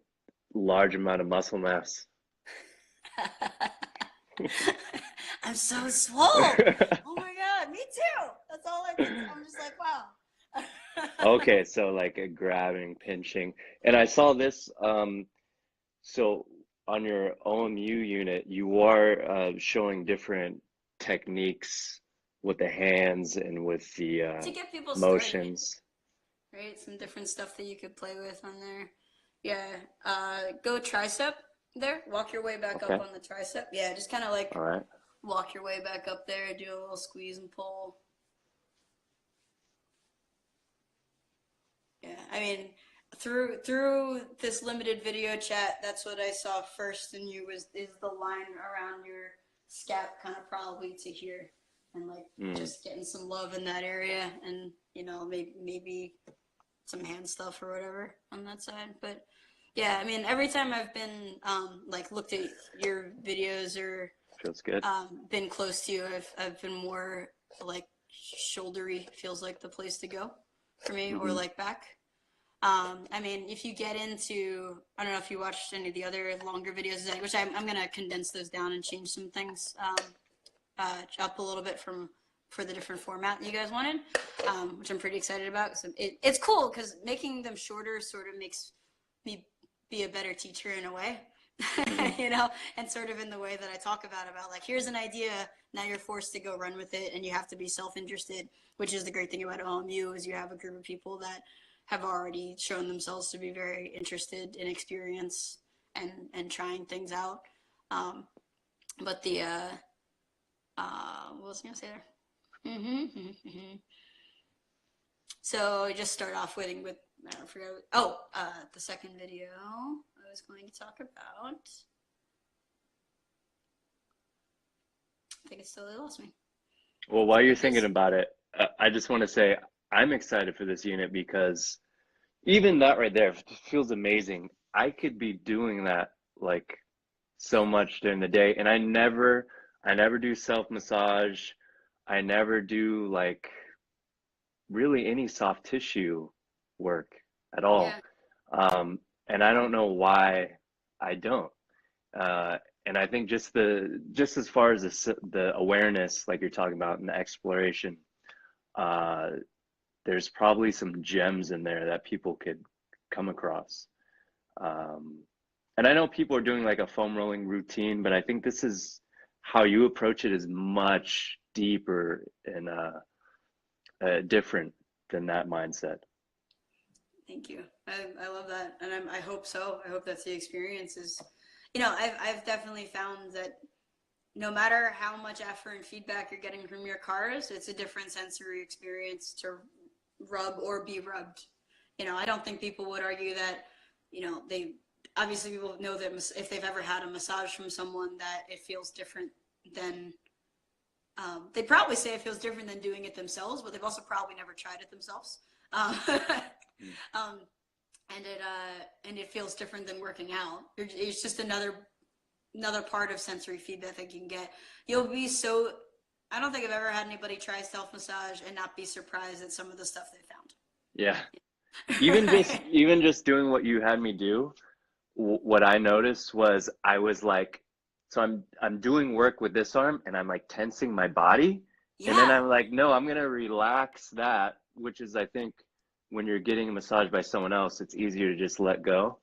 large amount of muscle mass. I'm so swole. Oh my God, me too. That's all I think. I'm just like, wow. Okay, so like a grabbing, pinching. And I saw this, so on your OMU unit, you are showing different techniques with the hands and with the to get people motions. Started, right? Some different stuff that you could play with on there. Yeah, go tricep there. Walk your way back up on the tricep. Yeah, just kind of like walk your way back up there. Do a little squeeze and pull. Yeah, I mean, through this limited video chat, that's what I saw first in you is the line around your scap, kind of probably to here, and like just getting some love in that area, and you know maybe some hand stuff or whatever on that side. But yeah, I mean, every time I've been like looked at your videos or feels good. Been close to you, I've been more like shouldery. Feels like the place to go for me, or like back. I mean, if you get into, I don't know if you watched any of the other longer videos, which I'm going to condense those down and change some things up a little bit for the different format you guys wanted, which I'm pretty excited about. So it's cool because making them shorter sort of makes me be a better teacher in a way, you know, and sort of in the way that I talk about like, here's an idea, now you're forced to go run with it, and you have to be self-interested, which is the great thing about OMU is you have a group of people that have already shown themselves to be very interested in experience and trying things out. But the, what was I going to say there? So I just start off with I forgot. The second video I was going to talk about. I think it still lost me. Well, while you're thinking about it, I just want to say I'm excited for this unit because even that right there feels amazing. I could be doing that like so much during the day, and I never do self massage. I never do like really any soft tissue work at all. And I don't know why I don't. And I think just as far as the awareness, like you're talking about, and the exploration, there's probably some gems in there that people could come across. And I know people are doing like a foam rolling routine, but I think this is how you approach it is much deeper and different than that mindset. Thank you. I love that, and I hope so. I hope that's the experience. Is, I've definitely found that no matter how much effort and feedback you're getting from your cars, it's a different sensory experience to rub or be rubbed. I don't think people would argue that, they obviously people know that if they've ever had a massage from someone that it feels different than, they probably say it feels different than doing it themselves, but they've also probably never tried it themselves. And it feels different than working out. It's just another part of sensory feedback that you can get. You'll be so, I don't think I've ever had anybody try self-massage and not be surprised at some of the stuff they found. Yeah. Even just doing what you had me do, what I noticed was I was like, so I'm doing work with this arm and I'm like tensing my body. Yeah. And then I'm like, no, I'm gonna relax that, which is, I think, when you're getting a massage by someone else, it's easier to just let go.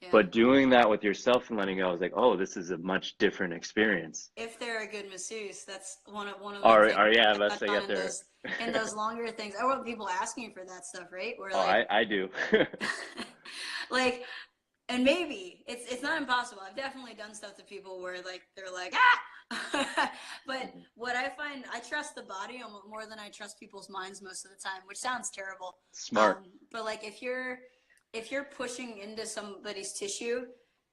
Yeah. But doing that with yourself and letting go, I was like, oh, this is a much different experience. If they're a good masseuse, that's one of the things. Yeah, let's get there. In those longer things, I want people asking for that stuff, right? Where I do. Like, and maybe it's not impossible. I've definitely done stuff to people where like they're like, but what I find, I trust the body more than I trust people's minds most of the time, which sounds terrible. Smart. But like if you're pushing into somebody's tissue,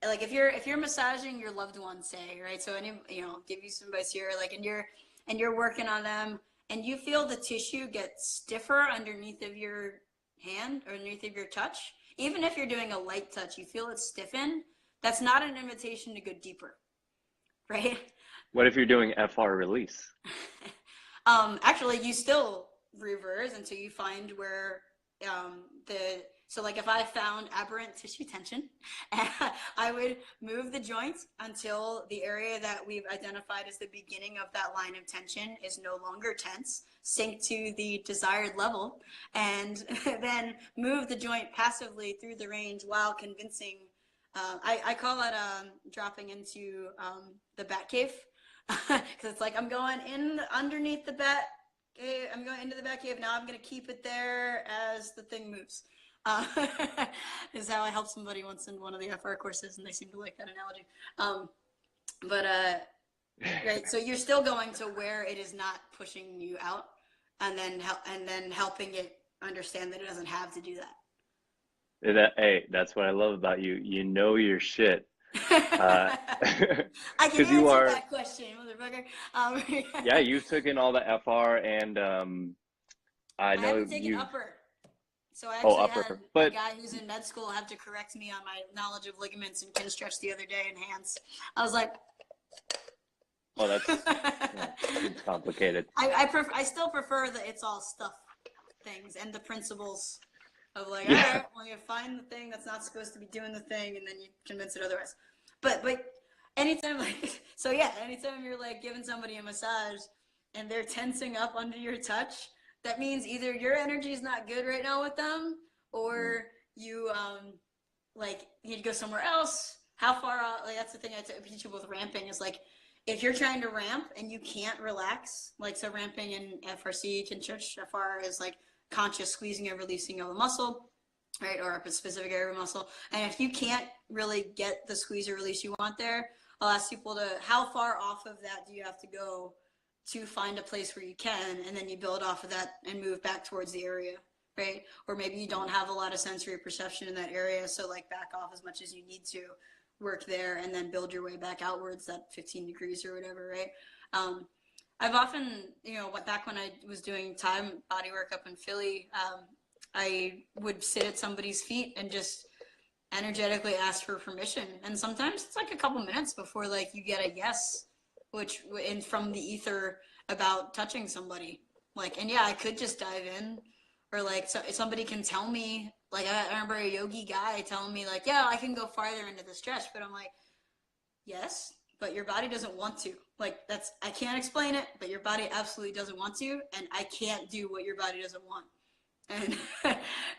like if you're massaging your loved one, say, right? So give you some advice here, like, and you're working on them and you feel the tissue get stiffer underneath of your hand or underneath of your touch, even if you're doing a light touch, you feel it stiffen, that's not an invitation to go deeper, right? What if you're doing FR release? Actually, you still reverse until you find where so like if I found aberrant tissue tension, I would move the joint until the area that we've identified as the beginning of that line of tension is no longer tense, sink to the desired level, and then move the joint passively through the range while convincing. I call it dropping into the bat cave, because it's like I'm going in underneath the bat. Okay, I'm going into the back cave. Now I'm going to keep it there as the thing moves. Is how I helped somebody once in one of the FR courses, and they seemed to like that analogy. Right. So you're still going to where it is not pushing you out, and then helping it understand that it doesn't have to do that. Hey, that's what I love about you. You know your shit. I can answer that question, motherfucker. Yeah, you've taken all the FR, and I know haven't taken upper. So I actually had a guy who's in med school have to correct me on my knowledge of ligaments and Kinstretch the other day and hands. I was like, oh, it's complicated. I still prefer the it's all stuff things and the principles of like, all right, well, you find the thing that's not supposed to be doing the thing, and then you convince it otherwise. But anytime anytime you're like giving somebody a massage and they're tensing up under your touch, that means either your energy is not good right now with them, or you need to go somewhere else. How far out? Like that's the thing I teach people with ramping is like, if you're trying to ramp and you can't relax, like so ramping in FRC, Kinstretch, FR is like conscious squeezing or releasing of a muscle, right, or a specific area of a muscle. And if you can't really get the squeeze or release you want there, I'll ask people to, how far off of that do you have to go to find a place where you can, and then you build off of that and move back towards the area, right? Or maybe you don't have a lot of sensory perception in that area, so like back off as much as you need to, work there, and then build your way back outwards, that 15 degrees or whatever, right? I've often, back when I was doing Thai Bodywork up in Philly, I would sit at somebody's feet and just energetically ask for permission. And sometimes it's like a couple minutes before like you get a yes, from the ether about touching somebody. Like, and yeah, I could just dive in, or like somebody can tell me, like I remember a yogi guy telling me like, yeah, I can go farther into the stretch, but I'm like, yes, but your body doesn't want to. Like I can't explain it, but your body absolutely doesn't want to, and I can't do what your body doesn't want. And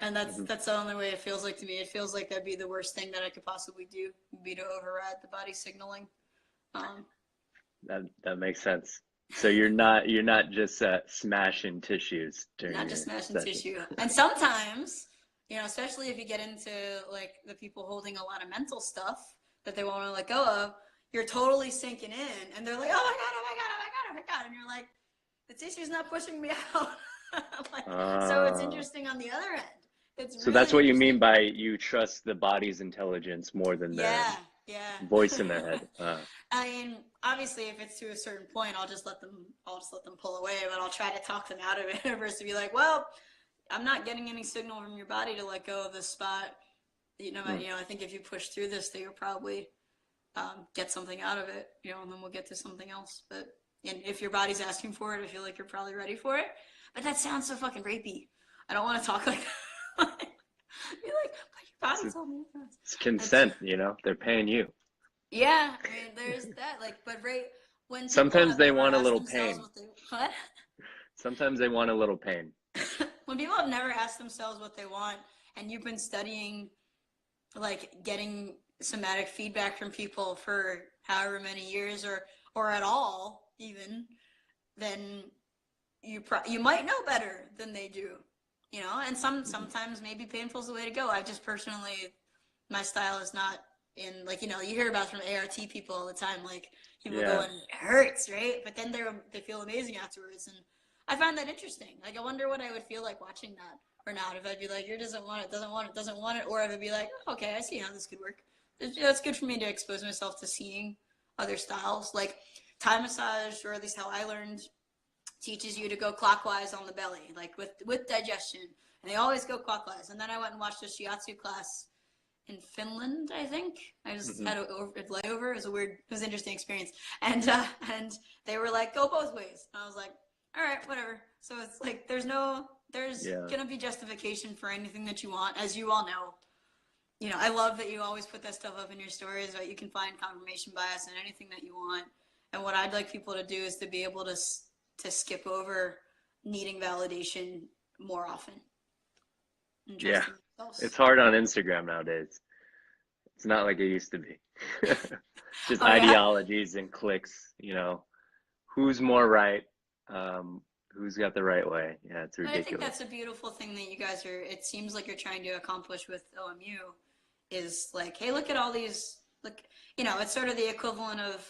and that's the only way it feels like to me. It feels like that'd be the worst thing that I could possibly do, would be to override the body signaling. That makes sense. So you're not just smashing tissues during Not just your smashing session. tissue. And sometimes, especially if you get into like the people holding a lot of mental stuff that they won't let go of, you're totally sinking in, and they're like, "Oh my god, oh my god, oh my god, oh my god," and you're like, "The tissue's not pushing me out." Like, so it's interesting on the other end. It's So that's really what you mean interesting. by you trust the body's intelligence more than the Yeah, yeah. voice in their head. I mean, obviously, if it's to a certain point, I'll just let them pull away, but I'll try to talk them out of it versus to be like, well, I'm not getting any signal from your body to let go of this spot. I think if you push through this, that you'll probably get something out of it, and then we'll get to something else. And if your body's asking for it, I feel like you're probably ready for it. But that sounds so fucking rapey. I don't want to talk like that. Be like, but your body told me. It's consent, they're paying you. Yeah, I mean, there's that. Like, but when people Sometimes have they never want a asked little themselves pain. what? Sometimes they want a little pain. When people have never asked themselves what they want, and you've been studying, like, getting somatic feedback from people for however many years or at all, even, then you might know better than they do, and sometimes maybe painful is the way to go. I just personally, my style is not in, like, you hear about from ART people all the time, like, people going, it hurts, right? But then they feel amazing afterwards, and I find that interesting. Like, I wonder what I would feel like watching that or not. If I'd be like, "Your doesn't want it, doesn't want it, doesn't want it," or if I'd be like, oh, "Okay, I see how this could work." It's good for me to expose myself to seeing other styles. Like, Thai massage, or at least how I learned, teaches you to go clockwise on the belly, like with digestion, and they always go clockwise. And then I went and watched a shiatsu class in Finland, I think. I just had a layover. It was an interesting experience. And they were like, "Go both ways." And I was like, all right, whatever. So it's like, there's gonna be justification for anything that you want, as you all know. I love that you always put that stuff up in your stories, right? You can find confirmation bias in anything that you want. And what I'd like people to do is to be able to skip over needing validation more often. Yeah, it's hard on Instagram nowadays. It's not like it used to be. Just ideologies and clicks, who's more right, who's got the right way. Yeah, it's ridiculous. But I think that's a beautiful thing that you guys it seems like you're trying to accomplish with OMU, is like, hey, look at all these, look, it's sort of the equivalent of,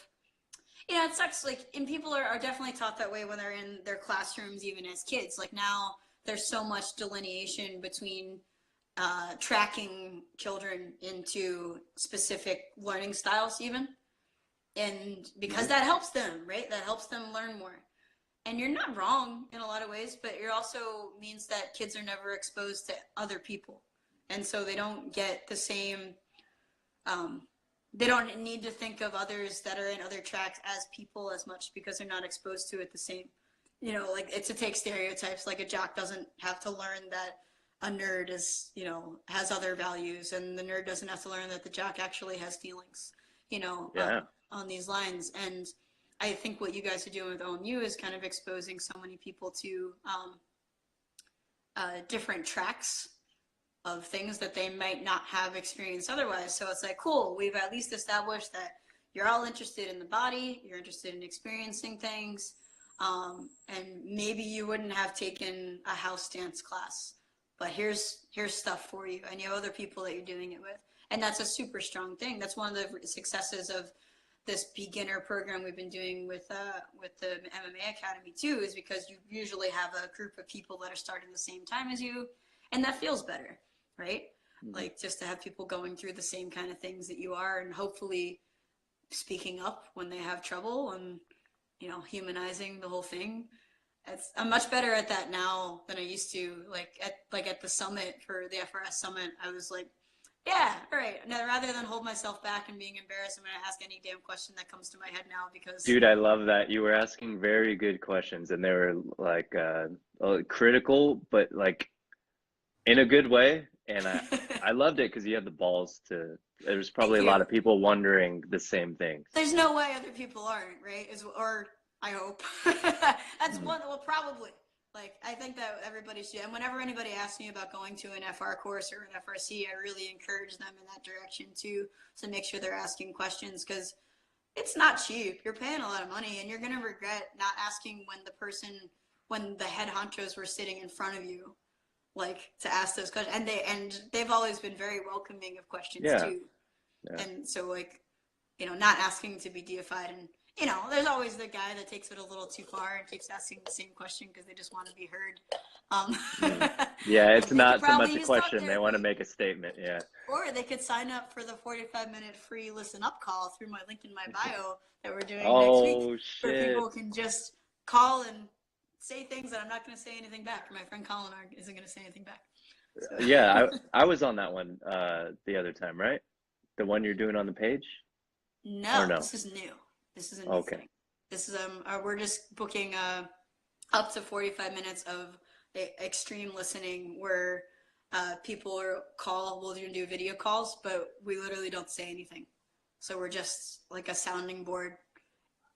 it sucks, like, and people are definitely taught that way when they're in their classrooms, even as kids. Like, now there's so much delineation between tracking children into specific learning styles, even, and because that helps them, right? That helps them learn more. And you're not wrong in a lot of ways, but it also means that kids are never exposed to other people, and so they don't get the same, they don't need to think of others that are in other tracks as people as much, because they're not exposed to it the same. Like, it's to take stereotypes, like a jock doesn't have to learn that a nerd is, has other values, and the nerd doesn't have to learn that the jock actually has feelings, on these lines. And I think what you guys are doing with OMU is kind of exposing so many people to different tracks of things that they might not have experienced otherwise. So it's like, cool, we've at least established that you're all interested in the body, you're interested in experiencing things, and maybe you wouldn't have taken a house dance class, but here's stuff for you, and you have other people that you're doing it with. And that's a super strong thing. That's one of the successes of this beginner program we've been doing with the MMA Academy too, is because you usually have a group of people that are starting the same time as you, and that feels better, right? Like, just to have people going through the same kind of things that you are, and hopefully speaking up when they have trouble, and humanizing the whole thing. I'm much better at that now than I used to. Like at the summit, for the FRS summit, I was like, yeah, all right. Now, rather than hold myself back and being embarrassed, I'm going to ask any damn question that comes to my head now, because... Dude, I love that. You were asking very good questions, and they were like critical, but like in a good way. And I loved it because you had the balls to... There's probably a lot of people wondering the same things. There's no way other people aren't, right? Or I hope. That's one, well, probably. Like, I think that everybody should, and whenever anybody asks me about going to an FR course or an FRC, I really encourage them in that direction too, to make sure they're asking questions, because it's not cheap. You're paying a lot of money, and you're going to regret not asking when the head honchos were sitting in front of you, like, to ask those questions. And they've always been very welcoming of questions Yeah. too. Yeah. And so, like, not asking to be deified. And, there's always the guy that takes it a little too far and keeps asking the same question because they just want to be heard. Yeah, it's not so much a use question. They want to make a statement. Yeah. Or they could sign up for the 45-minute free listen up call through my link in my bio that we're doing next week. Shit. Where people can just call and say things that I'm not going to say anything back. My friend Colin isn't going to say anything back. So. Yeah, I was on that one the other time, right? The one you're doing on the page? No, this is new. This is a new thing. This is we're just booking up to 45 minutes of extreme listening where people we'll do video calls, but we literally don't say anything. So we're just like a sounding board.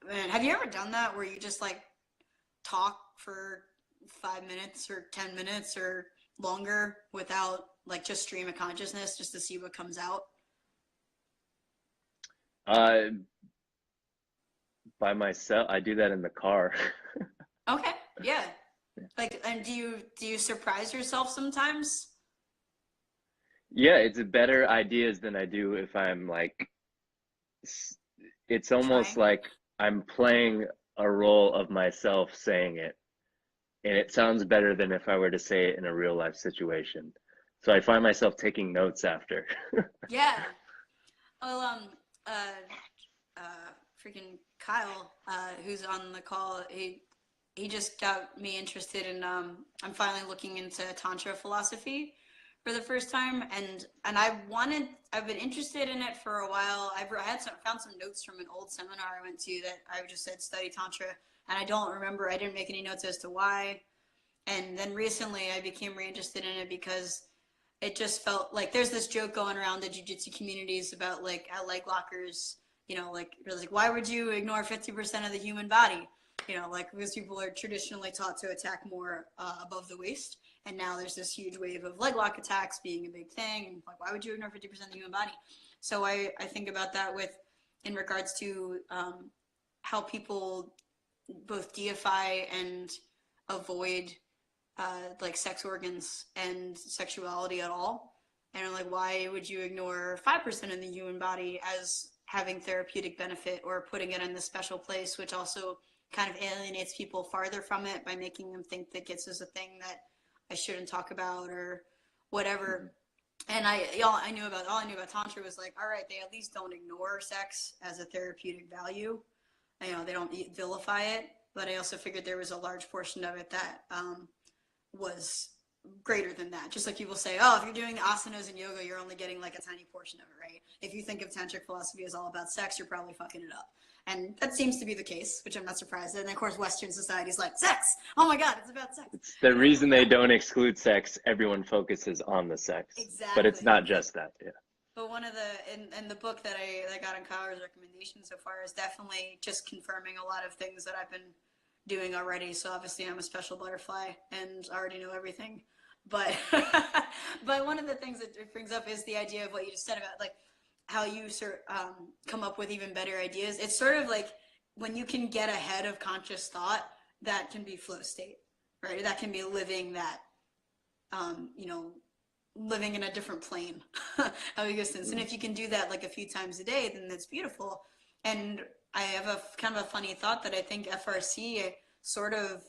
Man, have you ever done that where you just like talk for 5 minutes or 10 minutes or longer without like just stream of consciousness just to see what comes out? By myself, I do that in the car. Okay, yeah. Like, and do you surprise yourself sometimes? Yeah, it's better ideas than I do if I'm like, it's almost like I'm playing a role of myself saying it, and it sounds better than if I were to say it in a real life situation. So I find myself taking notes after. Yeah. Well, freaking Kyle, who's on the call, he just got me interested in, I'm finally looking into Tantra philosophy for the first time. And I've been interested in it for a while. I found some notes from an old seminar I went to that I just said study Tantra. And I didn't make any notes as to why. And then recently I became interested in it because it just felt like there's this joke going around the jiu-jitsu communities about like leg lockers, like why would you ignore 50% of the human body? Like because people are traditionally taught to attack more above the waist. And now there's this huge wave of leg lock attacks being a big thing. And like, why would you ignore 50% of the human body? So I think about that in regards to how people both deify and avoid like sex organs and sexuality at all. And I'm like, why would you ignore 5% of the human body as having therapeutic benefit or putting it in this special place, which also kind of alienates people farther from it by making them think that gets is a thing that I shouldn't talk about or whatever. And all I knew about Tantra was like, all right, they at least don't ignore sex as a therapeutic value. They don't vilify it, but I also figured there was a large portion of it that was greater than that. Just like people say, oh, if you're doing asanas and yoga, you're only getting like a tiny portion of it, right? If you think of tantric philosophy as all about sex, you're probably fucking it up. And that seems to be the case, which I'm not surprised. And of course, Western society's like, sex! Oh my God, it's about sex. It's the reason they don't exclude sex. Everyone focuses on the sex. Exactly. But it's not just that, yeah. But one of in the book that I got on Kyler's recommendation so far is definitely just confirming a lot of things that I've been doing already. So obviously I'm a special butterfly and already know everything. But but one of the things that it brings up is the idea of what you just said about like how you come up with even better ideas. It's sort of like when you can get ahead of conscious thought, that can be flow state, right? That can be living that, living in a different plane of existence. And if you can do that like a few times a day, then that's beautiful. And I have a kind of a funny thought that I think FRC sort of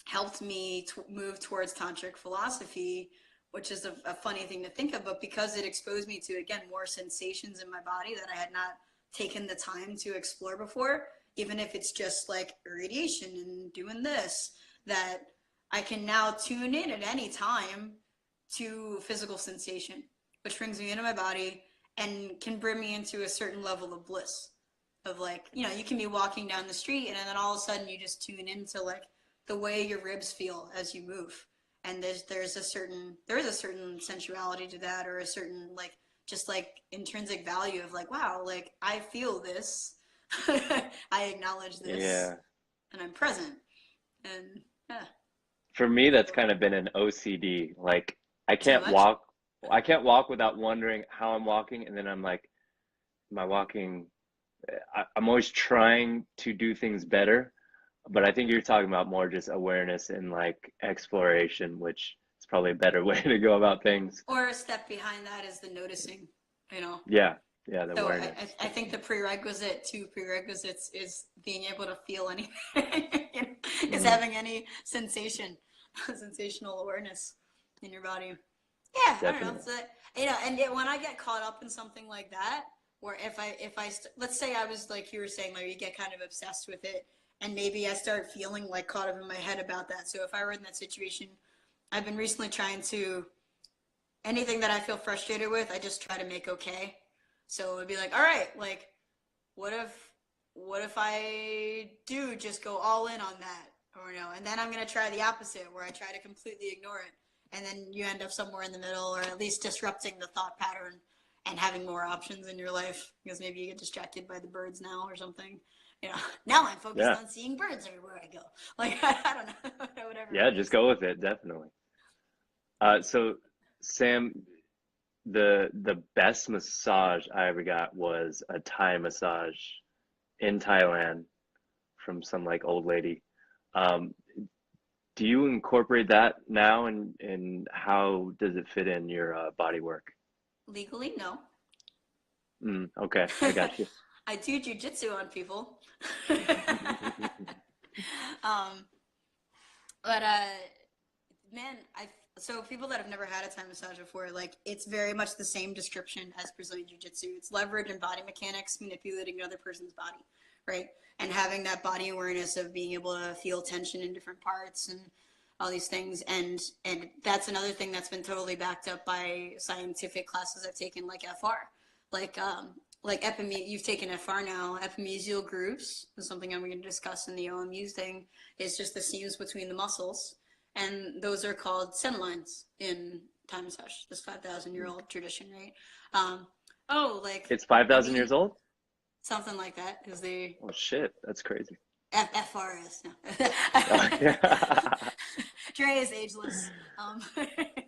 helped me move towards tantric philosophy, which is a funny thing to think of, but because it exposed me to, again, more sensations in my body that I had not taken the time to explore before, even if it's just like irradiation and doing this, that I can now tune in at any time to physical sensation, which brings me into my body and can bring me into a certain level of bliss of like, you can be walking down the street and then all of a sudden you just tune into like the way your ribs feel as you move. And there is a certain sensuality to that, or a certain like, just like intrinsic value of like, wow, like I feel this, I acknowledge this, yeah. and I'm present. And Yeah. For me, that's kind of been an OCD. Like I Too can't much? walk, I can't walk without wondering how I'm walking, and then I'm like, am I walking? I'm always trying to do things better, but I think you're talking about more just awareness and like exploration, which is probably a better way to go about things. Or a step behind that is the noticing, you know. Yeah, yeah, the So awareness, I think the definitely. prerequisite to prerequisites is being able to feel anything, you know, is Mm, having any sensation, sensational awareness in your body. Yeah, I don't know. definitely. So, you know, and when I get caught up in something like that, or let's say I was like you were saying, like you get kind of obsessed with it, and maybe I start feeling like caught up in my head about that. So if I were in that situation, I've been recently trying to anything that I feel frustrated with, I just try to make okay. So it'd be like, all right, like what if what if I do just go all in on that? Or no, and then I'm gonna try the opposite where I try to completely ignore it. And then you end up somewhere in the middle, or at least disrupting the thought pattern and having more options in your life because maybe you get distracted by the birds now or something. You know, now I'm focused Yeah, on seeing birds everywhere I go. Like I don't know, whatever yeah, it just is. go with it, definitely. So Sam, the best massage I ever got was a Thai massage in Thailand from some like old lady. Um, do you incorporate that now, and how does it fit in your body work? Legally, no. Okay, I got you. I do jujitsu on people. um, but man, I so people that have never had a Thai massage before, like it's very much the same description as Brazilian jiu-jitsu. It's leverage and body mechanics, manipulating another person's body, right? And having that body awareness of being able to feel tension in different parts and all these things. And that's another thing that's been totally backed up by scientific classes I've taken, like FR, like you've taken FR now. Epimesial grooves is something I'm going to discuss in the OMU thing. It's just the seams between the muscles, and those are called sen lines in Thai massage. This 5,000-year-old tradition, right? Um, oh, like It's 5,000 any years old? something like that because they Oh shit, that's crazy. FRs. No. Oh, yeah. Dre is ageless.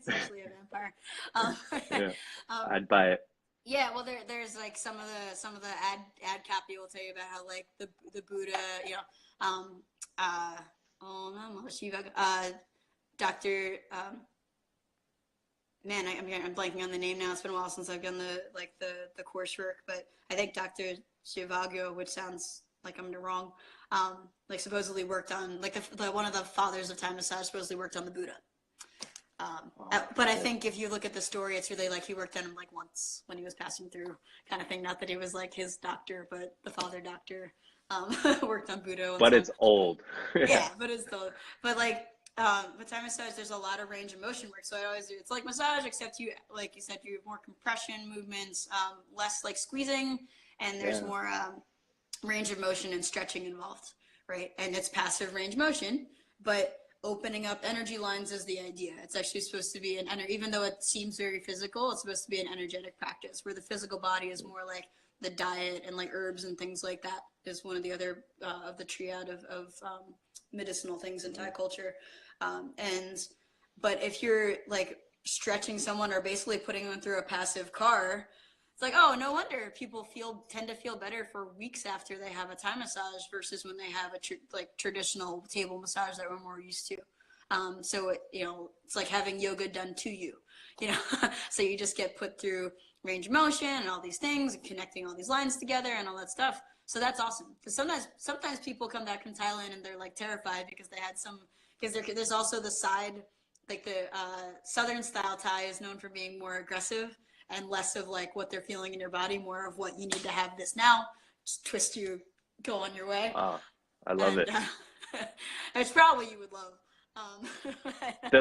Essentially a vampire. Um, Yeah, um, I'd buy it. yeah, well, there's like some of the ad copy will tell you about how like the Buddha, you know, um, uh, oh no, Shiva, Doctor, man, I'm blanking on the name now. It's been a while since I've done the coursework, but I think Dr. Shivago, which sounds like I'm wrong, like supposedly worked on like the one of the fathers of Thai massage supposedly worked on the Buddha. Oh But I shit. think if you look at the story, it's really like he worked on him like once when he was passing through, kind of thing. Not that he was like his doctor, but the father doctor worked on Buddha one But time. it's old. Yeah. Yeah, but it's still, but like, with Thai massage, there's a lot of range of motion work. So I always do. It's like massage, except you, like you said, you have more compression movements, less like squeezing, and there's Yeah. more range of motion and stretching involved, right? And it's passive range motion, but opening up energy lines is the idea. It's actually supposed to be even though it seems very physical, it's supposed to be an energetic practice where the physical body is more like the diet and like herbs and things like that is one of the other of the triad of medicinal things in Thai culture. And but if you're like stretching someone or basically putting them through a passive car, it's like, oh, no wonder people tend to feel better for weeks after they have a Thai massage versus when they have a like traditional table massage that we're more used to. So you know, it's like having yoga done to you, you know. So you just get put through range of motion and all these things, and connecting all these lines together and all that stuff. So that's awesome. Because sometimes people come back from Thailand and they're like terrified because they had some because there's also the side like the southern style Thai is known for being more aggressive and less of like what they're feeling in your body, more of what you need to have this now, just twist you, go on your way. Wow. I love And it. it's probably you would love. Um, The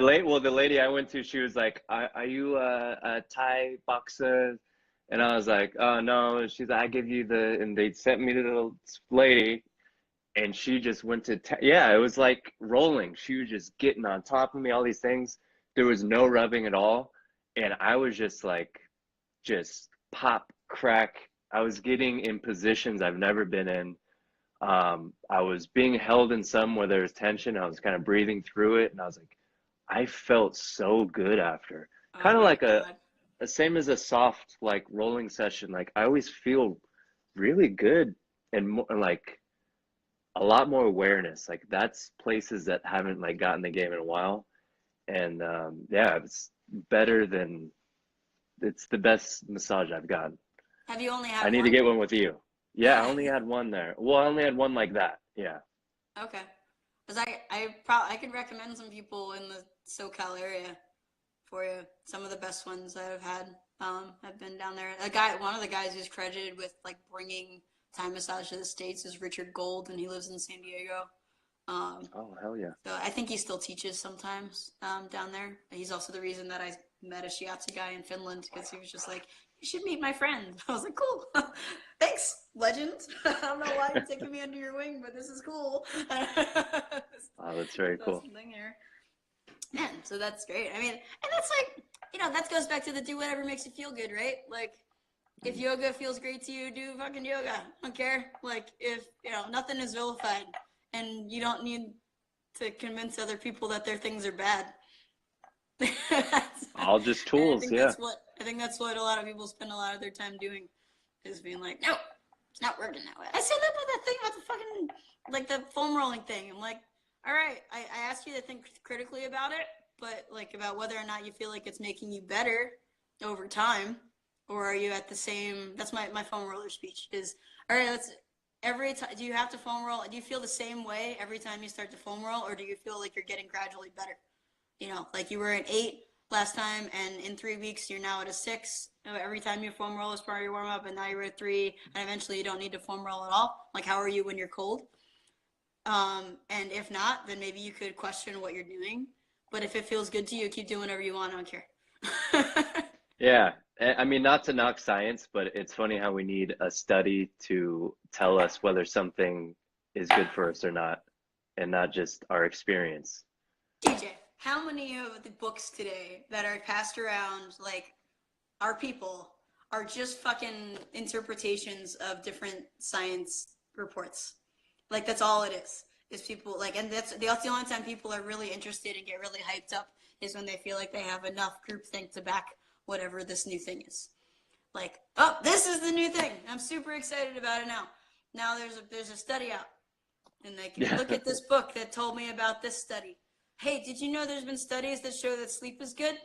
lady I went to, she was like, "Are you a Thai boxer?" And I was like, "Oh no." She's like, "I give you the," and they sent me to the lady, and she just went to, yeah, it was like rolling. She was just getting on top of me, all these things. There was no rubbing at all, and I was just like, just pop, crack. I was getting in positions I've never been in. I was being held in some where there was tension. I was kind of breathing through it, and I was like, I felt so good after. Oh Kind of my like God. the same as a soft like rolling session. Like I always feel really good and more like a lot more awareness. Like that's places that haven't like gotten the game in a while. And yeah, it's better than it's the best massage I've gotten. Have you only I had need to one? get one with you. Yeah, I only had one there. Well, I only had one like that. Yeah. Okay. Because I could recommend some people in the SoCal area for you. Some of the best ones that I've had have been down there. One of the guys who's credited with like bringing Thai massage to the States is Richard Gold, and he lives in San Diego. Um, Oh, hell yeah. so I think he still teaches sometimes down there. He's also the reason that I met a shiatsu guy in Finland because he was just like, "You should meet my friend." I was like, "Cool, thanks, legend." I don't know why you're taking me under your wing, but this is cool. Oh, that's very That's cool. something here. Man, so that's great. I mean, and that's like, that goes back to the do whatever makes you feel good, right? Like, if Mm. yoga feels great to you, do fucking yoga. I don't care. Like, if, nothing is vilified and you don't need to convince other people that their things are bad. And All just tools, yeah. I think that's what a lot of people spend a lot of their time doing is being like, no, it's not working that way. I said that about that thing about the fucking, like the foam rolling thing. I'm like, all right, I asked you to think critically about it, but like about whether or not you feel like it's making you better over time, or are you at the same, that's my foam roller speech is, all right, every time, do you have to foam roll? Do you feel the same way every time you start to foam roll, or do you feel like you're getting gradually better? Like you were an 8 last time, and in 3 weeks you're now at a 6. Every time you foam roll as part of your warm up, and now you're at 3, and eventually you don't need to foam roll at all. Like, how are you when you're cold? And if not, then maybe you could question what you're doing. But if it feels good to you, keep doing whatever you want. I don't care. Yeah. I mean, not to knock science, but it's funny how we need a study to tell us whether something is good for us or not, and not just our experience. DJ, how many of the books today that are passed around, like, our people, are just fucking interpretations of different science reports? Like, that's all it is people, like, and that's the only time people are really interested and get really hyped up is when they feel like they have enough groupthink to back whatever this new thing is. Like, oh, this is the new thing. I'm super excited about it now. Now there's a study out, and they can Yeah. look at this book that told me about this study. Hey, did you know there's been studies that show that sleep is good?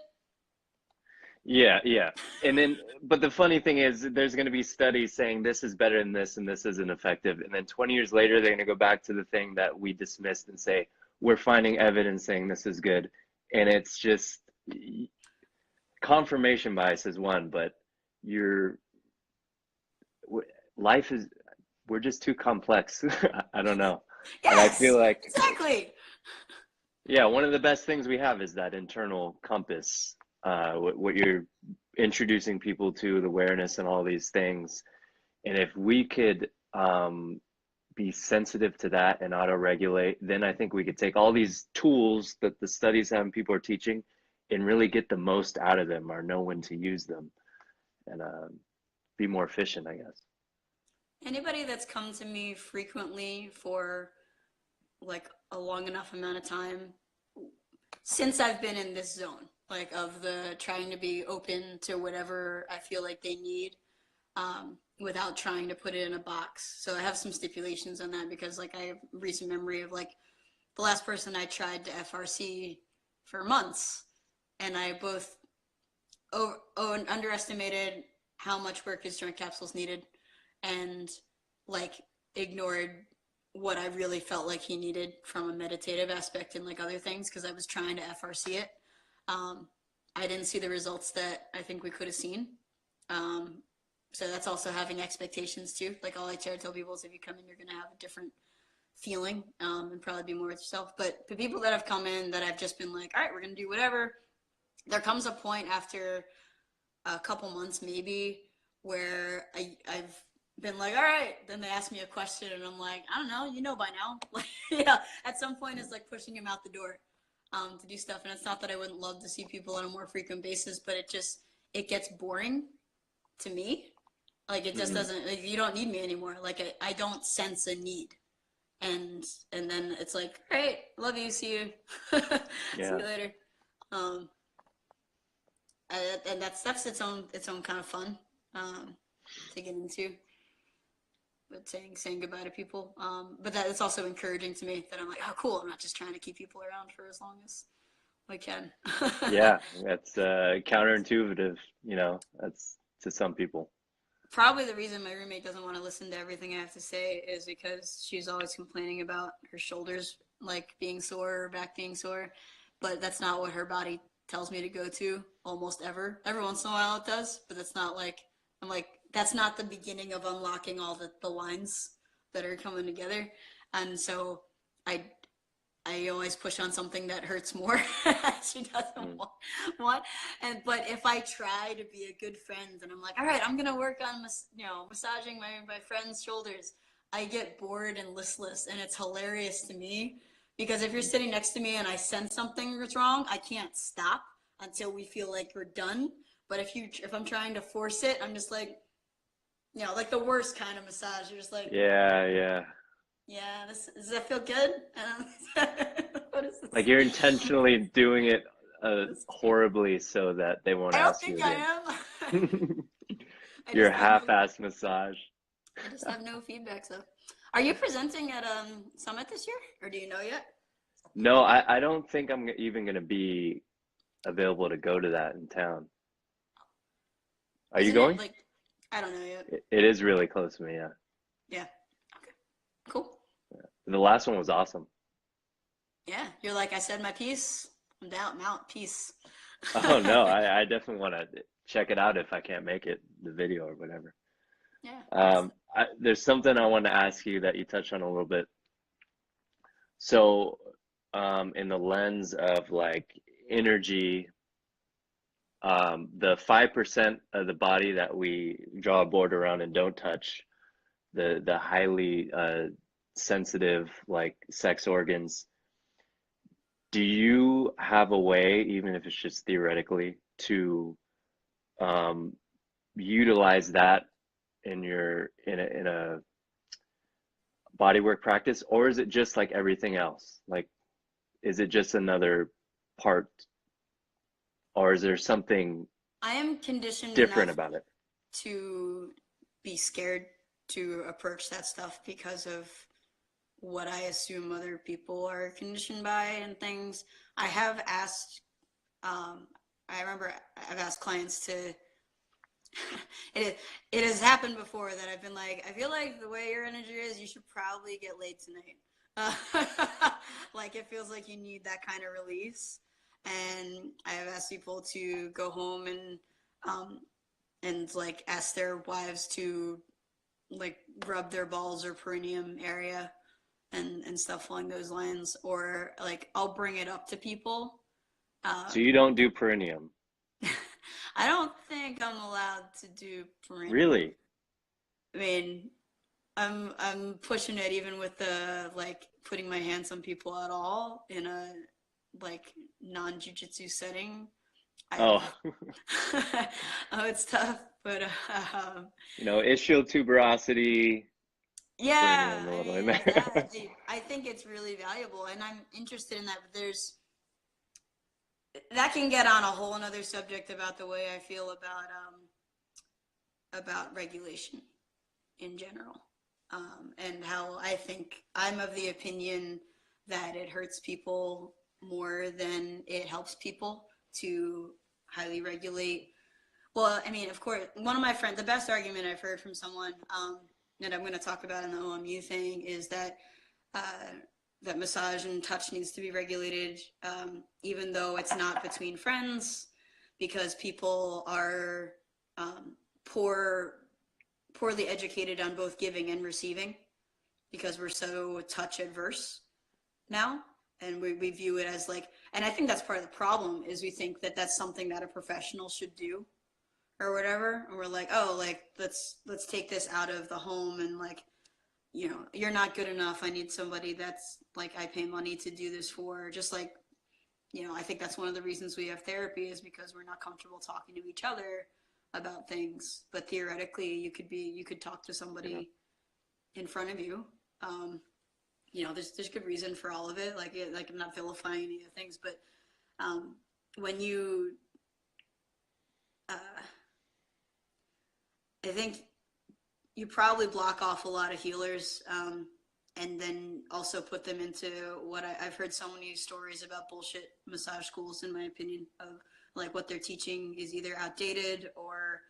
Yeah, yeah. And then, but the funny thing is, there's going to be studies saying this is better than this and this isn't effective. And then 20 years later, they're going to go back to the thing that we dismissed and say, we're finding evidence saying this is good. And it's just confirmation bias is one, but you're, life is, we're just too complex. I don't know. And I Yes, feel like, exactly. yeah, one of the best things we have is that internal compass, what you're introducing people to, the awareness and all these things. And if we could be sensitive to that and auto-regulate, then I think we could take all these tools that the studies have and people are teaching and really get the most out of them or know when to use them and be more efficient, I guess. Anybody that's come to me frequently for like a long enough amount of time since I've been in this zone, like of the trying to be open to whatever I feel like they need, without trying to put it in a box. So I have some stipulations on that because like I have recent memory of like the last person I tried to FRC for months, and I both underestimated how much work his joint capsules needed, and like ignored what I really felt like he needed from a meditative aspect and like other things because I was trying to FRC it. I didn't see the results that I think we could have seen. So that's also having expectations too. Like all I try to tell people is if you come in, you're going to have a different feeling and probably be more with yourself. But the people that have come in that I've just been like, all right, we're going to do whatever. There comes a point after a couple months maybe where I've been like, all right, then they ask me a question and I'm like, I don't know, by now. Like, yeah, at some point it's like pushing him out the door to do stuff. And it's not that I wouldn't love to see people on a more frequent basis, but it gets boring to me. Like it just Mm-hmm. doesn't, like, you don't need me anymore. Like I don't sense a need and then it's like, all right, love you, see you, see Yeah. you later. Um, and that's its own kind of fun to get into. But saying goodbye to people. But that it's also encouraging to me that I'm like, oh, cool. I'm not just trying to keep people around for as long as I can. Yeah, that's counterintuitive, you know, that's to some people. Probably the reason my roommate doesn't want to listen to everything I have to say is because she's always complaining about her shoulders like being sore or back being sore, but that's not what her body tells me to go to almost ever. Every once in a while it does, but that's not like, I'm like, that's not the beginning of unlocking all the lines that are coming together. And so I I always push on something that hurts more. She doesn't Mm. want, but if I try to be a good friend and I'm like, all right, I'm gonna work on massaging my friend's shoulders, I get bored and listless, and it's hilarious to me because if you're sitting next to me and I sense something is wrong, I can't stop until we feel like we're done. But if I'm trying to force it, I'm just like, like the worst kind of massage. You're just like, Yeah, yeah. yeah, does that feel good? What is Like this? you're intentionally doing it horribly so that they won't I don't ask you think I again. am. I Your just have no. half-assed massage. I just have no feedback. So, are you presenting at Summit this year, or do you know yet? No, I don't think I'm even going to be available to go to that in town. Are you Isn't it going? like, I don't know yet. It is really close to me, yeah. Yeah. Okay. Cool. The last one was awesome. Yeah. You're like, I said my piece. I'm down. I'm out. Peace. Oh no, I definitely want to check it out if I can't make it, the video or whatever. Yeah. There's something I want to ask you that you touched on a little bit. So, in the lens of like energy, the 5% of the body that we draw a board around and don't touch, the highly sensitive like sex organs, do you have a way, even if it's just theoretically, to um, utilize that in a bodywork practice, or is it just like everything else? Like, is it just another part, or is there something I am conditioned different enough about it? to be scared to approach that stuff because of what I assume other people are conditioned by and things. I have asked, I remember I've asked clients to, it has happened before that I've been like, I feel like the way your energy is, you should probably get laid tonight. Like it feels like you need that kind of release. And I have asked people to go home um, and like ask their wives to like rub their balls or perineum area and stuff along those lines, or like I'll bring it up to people. So you don't do perineum, I don't think I'm allowed to do perineum. really? I mean, I'm pushing it even with the like putting my hands on people at all in a like non-jujitsu setting. I Oh, oh, it's tough, but ischial tuberosity, yeah, perineum a I little in mean that there. I think it's really valuable, and I'm interested in that. But that can get on a whole another subject about the way I feel about regulation in general, and how I think I'm of the opinion that it hurts people more than it helps people to highly regulate. Well, I mean, of course, one of my friends, the best argument I've heard from someone that I'm going to talk about in the OMU thing is that uh, that massage and touch needs to be regulated, even though it's not between friends, because people are um, poor, poorly educated on both giving and receiving, because we're so touch adverse now, and we view it as like, and I think that's part of the problem is we think that that's something that a professional should do or whatever, and we're like, oh, like let's take this out of the home, and like, you're not good enough, I need somebody that's like, I pay money to do this for, just like, I think that's one of the reasons we have therapy is because we're not comfortable talking to each other about things, but theoretically you could talk to Yeah. somebody in front of you, um, there's good reason for all of it. Like I'm not vilifying any of the things, but when you, I think you probably block off a lot of healers, and then also put them into what I've heard so many stories about bullshit massage schools, in my opinion, of like what they're teaching is either outdated or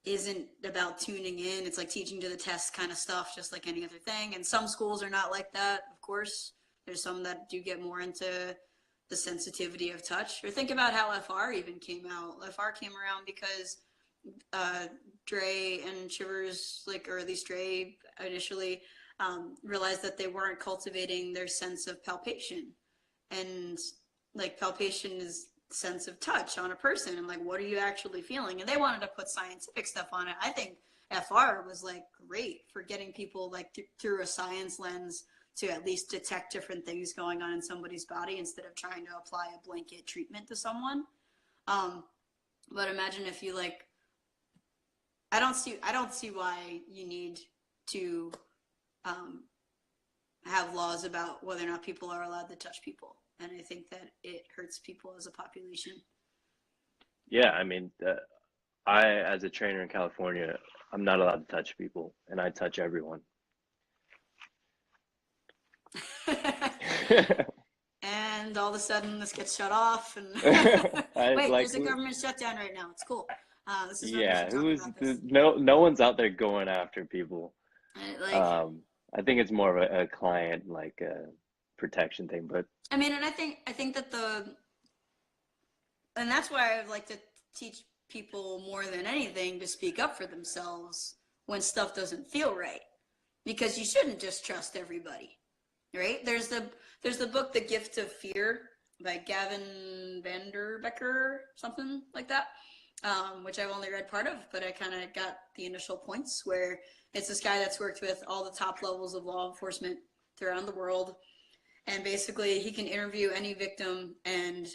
isn't about tuning in. It's like teaching to the test kind of stuff, just like any other thing. And some schools are not like that, of course. There's some that do get more into the sensitivity of touch. Or think about how FR even came out. FR came around because Dre and Shivers, or at least Dre initially, realized that they weren't cultivating their sense of palpation. And like palpation is sense of touch on a person, and like what are you actually feeling, and they wanted to put scientific stuff on it. I think FR was like great for getting people like through a science lens to at least detect different things going on in somebody's body instead of trying to apply a blanket treatment to someone. But imagine if you like, I don't see why you need to have laws about whether or not people are allowed to touch people. And I think that it hurts people as a population. Yeah, I mean, I, as a trainer in California, I'm not allowed to touch people, and I touch everyone. And all of a sudden this gets shut off, and wait, there's a government shutdown right now. It's cool. This is yeah, no one's out there going after people. I think it's more of a client protection thing, but I mean, and I think that and that's why I like to teach people more than anything to speak up for themselves when stuff doesn't feel right, because you shouldn't just trust everybody, right? There's the book The Gift of Fear by Gavin Vanderbecker, something like that, which I've only read part of, but I kind of got the initial points, where it's this guy that's worked with all the top levels of law enforcement around the world. And basically he can interview any victim and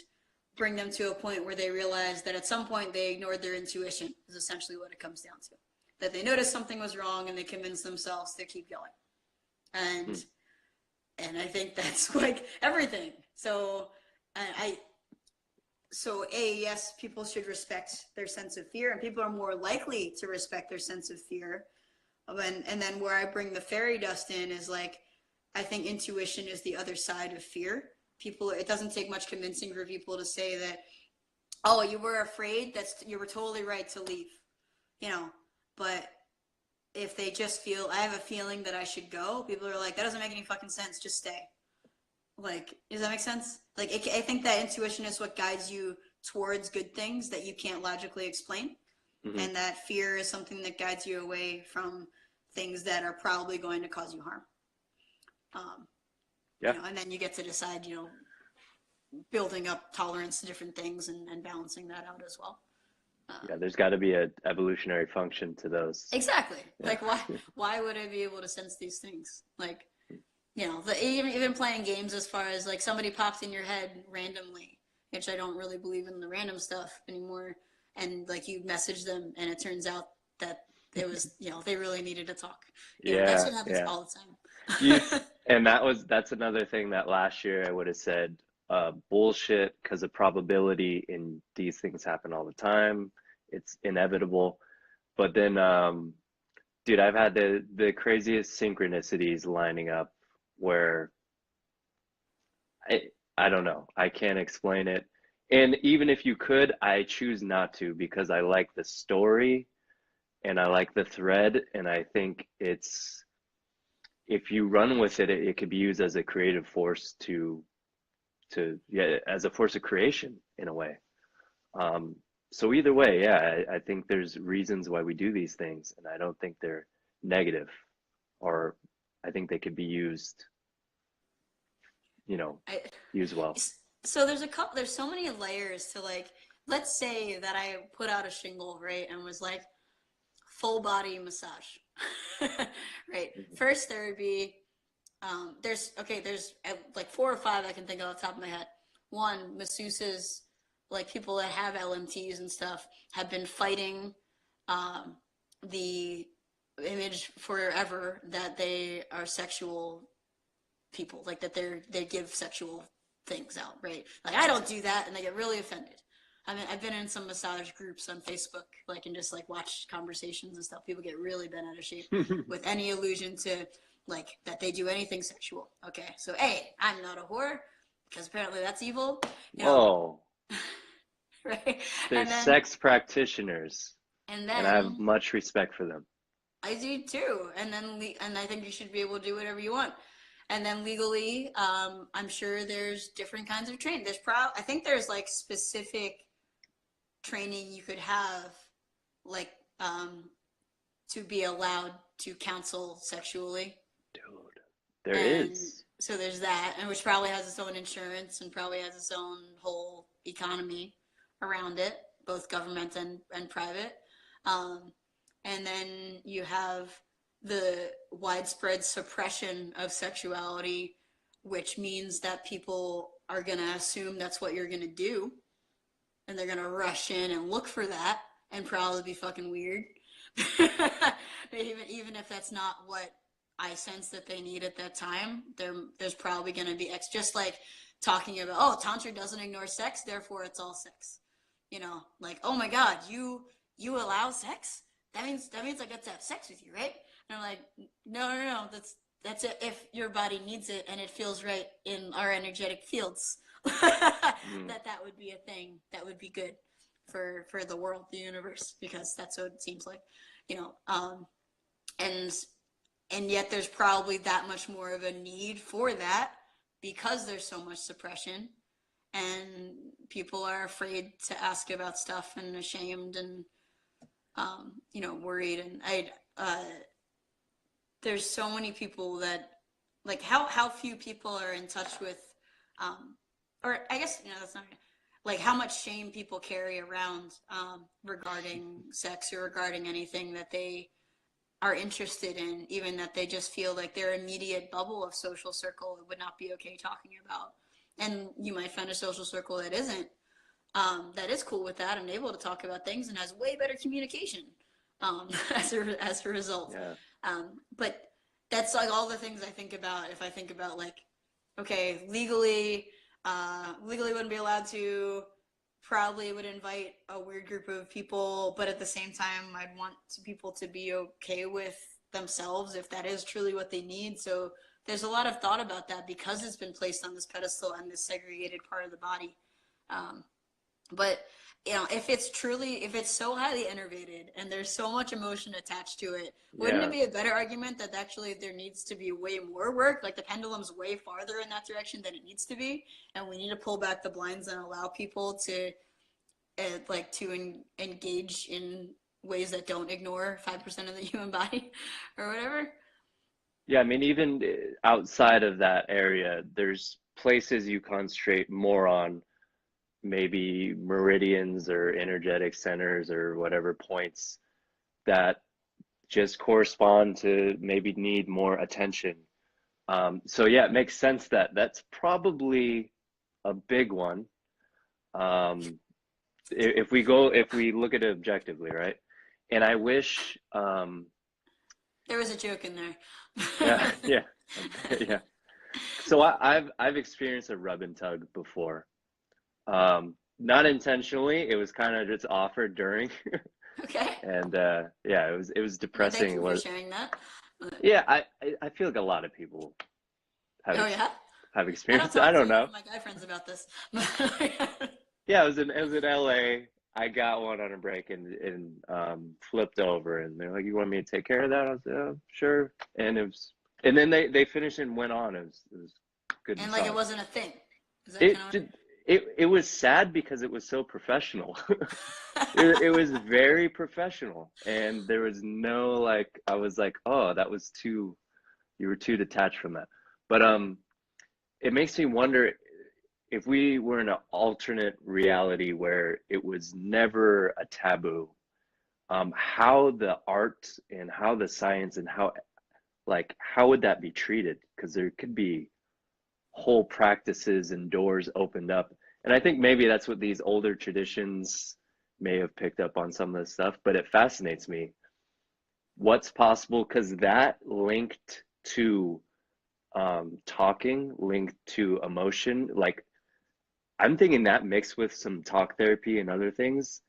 bring them to a point where they realize that at some point they ignored their intuition, is essentially what it comes down to. That they noticed something was wrong and they convinced themselves to keep going. And I think that's like everything. So yes, people should respect their sense of fear, and people are more likely to respect their sense of fear. And then where I bring the fairy dust in is like, I think intuition is the other side of fear. It doesn't take much convincing for people to say that, oh, you were afraid, you were totally right to leave, but if they just feel, I have a feeling that I should go, people are like, that doesn't make any fucking sense, just stay. Like, does that make sense? Like, I think that intuition is what guides you towards good things that you can't logically explain. Mm-hmm. And that fear is something that guides you away from things that are probably going to cause you harm. And then you get to decide, building up tolerance to different things and balancing that out as well. There's got to be an evolutionary function to those. Exactly. Yeah. Like, why would I be able to sense these things? Like, even playing games, as far as like somebody popped in your head randomly, which I don't really believe in the random stuff anymore. And like you message them and it turns out that it was, they really needed to talk. That's what happens all the time. And that's another thing that last year I would have said, bullshit, because of probability, and these things happen all the time. It's inevitable. But then, dude, I've had the craziest synchronicities lining up where I don't know. I can't explain it. And even if you could, I choose not to, because I like the story and I like the thread. And I think if you run with it, it could be used as a creative force as a force of creation in a way. So either way, I think there's reasons why we do these things, and I don't think they're negative, or I think they could be used, used well. So there's so many layers to, like, let's say that I put out a shingle, right, and was like, full body massage, right? Mm-hmm. First, there would be, there's like 4 or 5 I can think of off the top of my head. One, masseuses, like people that have LMTs and stuff, have been fighting the image forever that they are sexual people, like that they give sexual things out, right? Like I don't do that, and they get really offended. I mean, I've been in some massage groups on Facebook, like, and just like watch conversations and stuff. People get really bent out of shape with any allusion to like that they do anything sexual. Okay, so A, I'm not a whore because apparently that's evil, you know, Whoa, right? they're And then sex practitioners, and and I have then much respect for them. I do too. And then and I think you should be able to do whatever you want. And then legally, I'm sure there's different kinds of training. I think there's like specific training you could have, like to be allowed to counsel sexually. Dude, there And is. so there's that, and which probably has its own insurance and probably has its own whole economy around it, both government and private. Um, and then you have the widespread suppression of sexuality, which means that people are going to assume that's what you're going to do, and they're going to rush in and look for that and probably be fucking weird. Even if that's not what I sense that they need at that time, there's probably going to be just like talking about, oh, Tantra doesn't ignore sex, therefore it's all sex. You know, like, oh my God, you allow sex? That means I get to have sex with you, right? And I'm like, no, that's it if your body needs it and it feels right in our energetic fields. That would be a thing that would be good for the world, the universe, because that's what it seems like, you know. And yet there's probably that much more of a need for that because there's so much suppression and people are afraid to ask about stuff and ashamed and you know, worried. And there's so many people that, like, how few people are in touch with or I guess, you know, that's not like how much shame people carry around regarding sex or regarding anything that they are interested in, even that they just feel like their immediate bubble of social circle would not be okay talking about. And you might find a social circle that isn't, that is cool with that and able to talk about things and has way better communication as a result. Yeah. But that's like all the things I think about if I think about like, okay, legally wouldn't be allowed to, probably would invite a weird group of people, but at the same time, I'd want people to be okay with themselves if that is truly what they need. So there's a lot of thought about that because it's been placed on this pedestal and this segregated part of the body. But you know, if it's so highly innervated and there's so much emotion attached to it, wouldn't it be a better argument that actually there needs to be way more work? Like the pendulum's way farther in that direction than it needs to be, and we need to pull back the blinds and allow people to engage in ways that don't ignore 5% of the human body or whatever. Yeah, I mean, even outside of that area, there's places you concentrate more on, maybe meridians or energetic centers or whatever points that just correspond to maybe need more attention. So yeah, it makes sense that that's probably a big one. If we look at it objectively, right? And I wish, there was a joke in there. yeah, yeah, yeah. So I've experienced a rub and tug before. Not intentionally, it was kind of just offered during. Okay. And yeah, it was depressing. Thank you for sharing that. Yeah, I feel like a lot of people have Yeah? have I don't experienced it. talk I to don't know. my guy friends about this. Yeah, it was in LA. I got one on a break and flipped over, and they're like, "You want me to take care of that?" I was like, "Oh, sure." And then they finished and went on. It was good And massage. like it wasn't a thing. Is that It kind of did. It was sad because it was so professional. It was very professional, and there was no like, I was like, oh, that was too, you were too detached from that. But it makes me wonder if we were in an alternate reality where it was never a taboo, how the art and how the science and how would that be treated? Because there could be whole practices and doors opened up. And I think maybe that's what these older traditions may have picked up on some of this stuff, but it fascinates me what's possible because that linked to talking linked to emotion. Like I'm thinking that mixed with some talk therapy and other things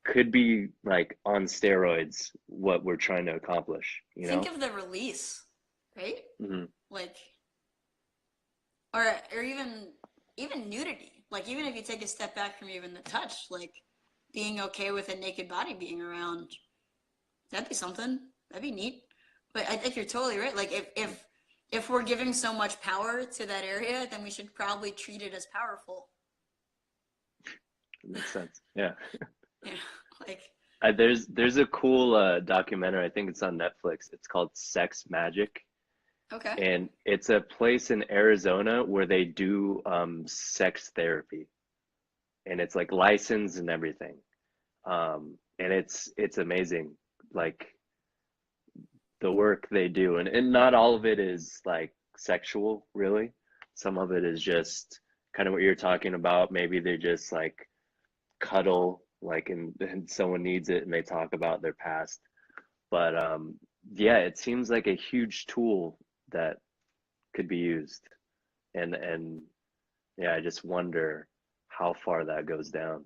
could be like on steroids what we're trying to accomplish, you Think know? of the release, right? Hmm. Like, or even nudity. Like, even if you take a step back from even the touch, like being okay with a naked body being around, that'd be something. That'd be neat. But I think you're totally right. Like, if we're giving so much power to that area, then we should probably treat it as powerful. Makes sense. Yeah. Yeah, like, There's a cool documentary, I think it's on Netflix. It's called Sex Magic. okay. And it's a place in Arizona where they do sex therapy. And it's like licensed and everything. And it's amazing, like the work they do. And not all of it is like sexual, really. Some of it is just kind of what you're talking about. Maybe they just like cuddle, like and someone needs it and they talk about their past. But yeah, it seems like a huge tool that could be used. And yeah, I just wonder how far that goes down.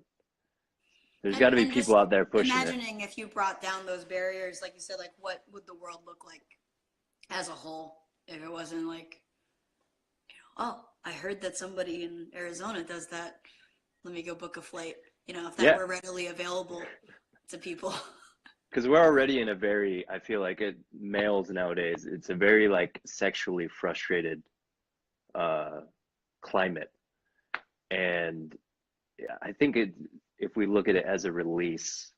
There's got to be And people just out there pushing it. imagining if you brought down those barriers, like you said, like what would the world look like as a whole if it wasn't like, oh, I heard that somebody in Arizona does that. Let me go book a flight. If that Yeah, were readily available to people. because we're already in a very, I feel like males nowadays, it's a very like sexually frustrated uh, climate. And yeah, I think if we look at it as a release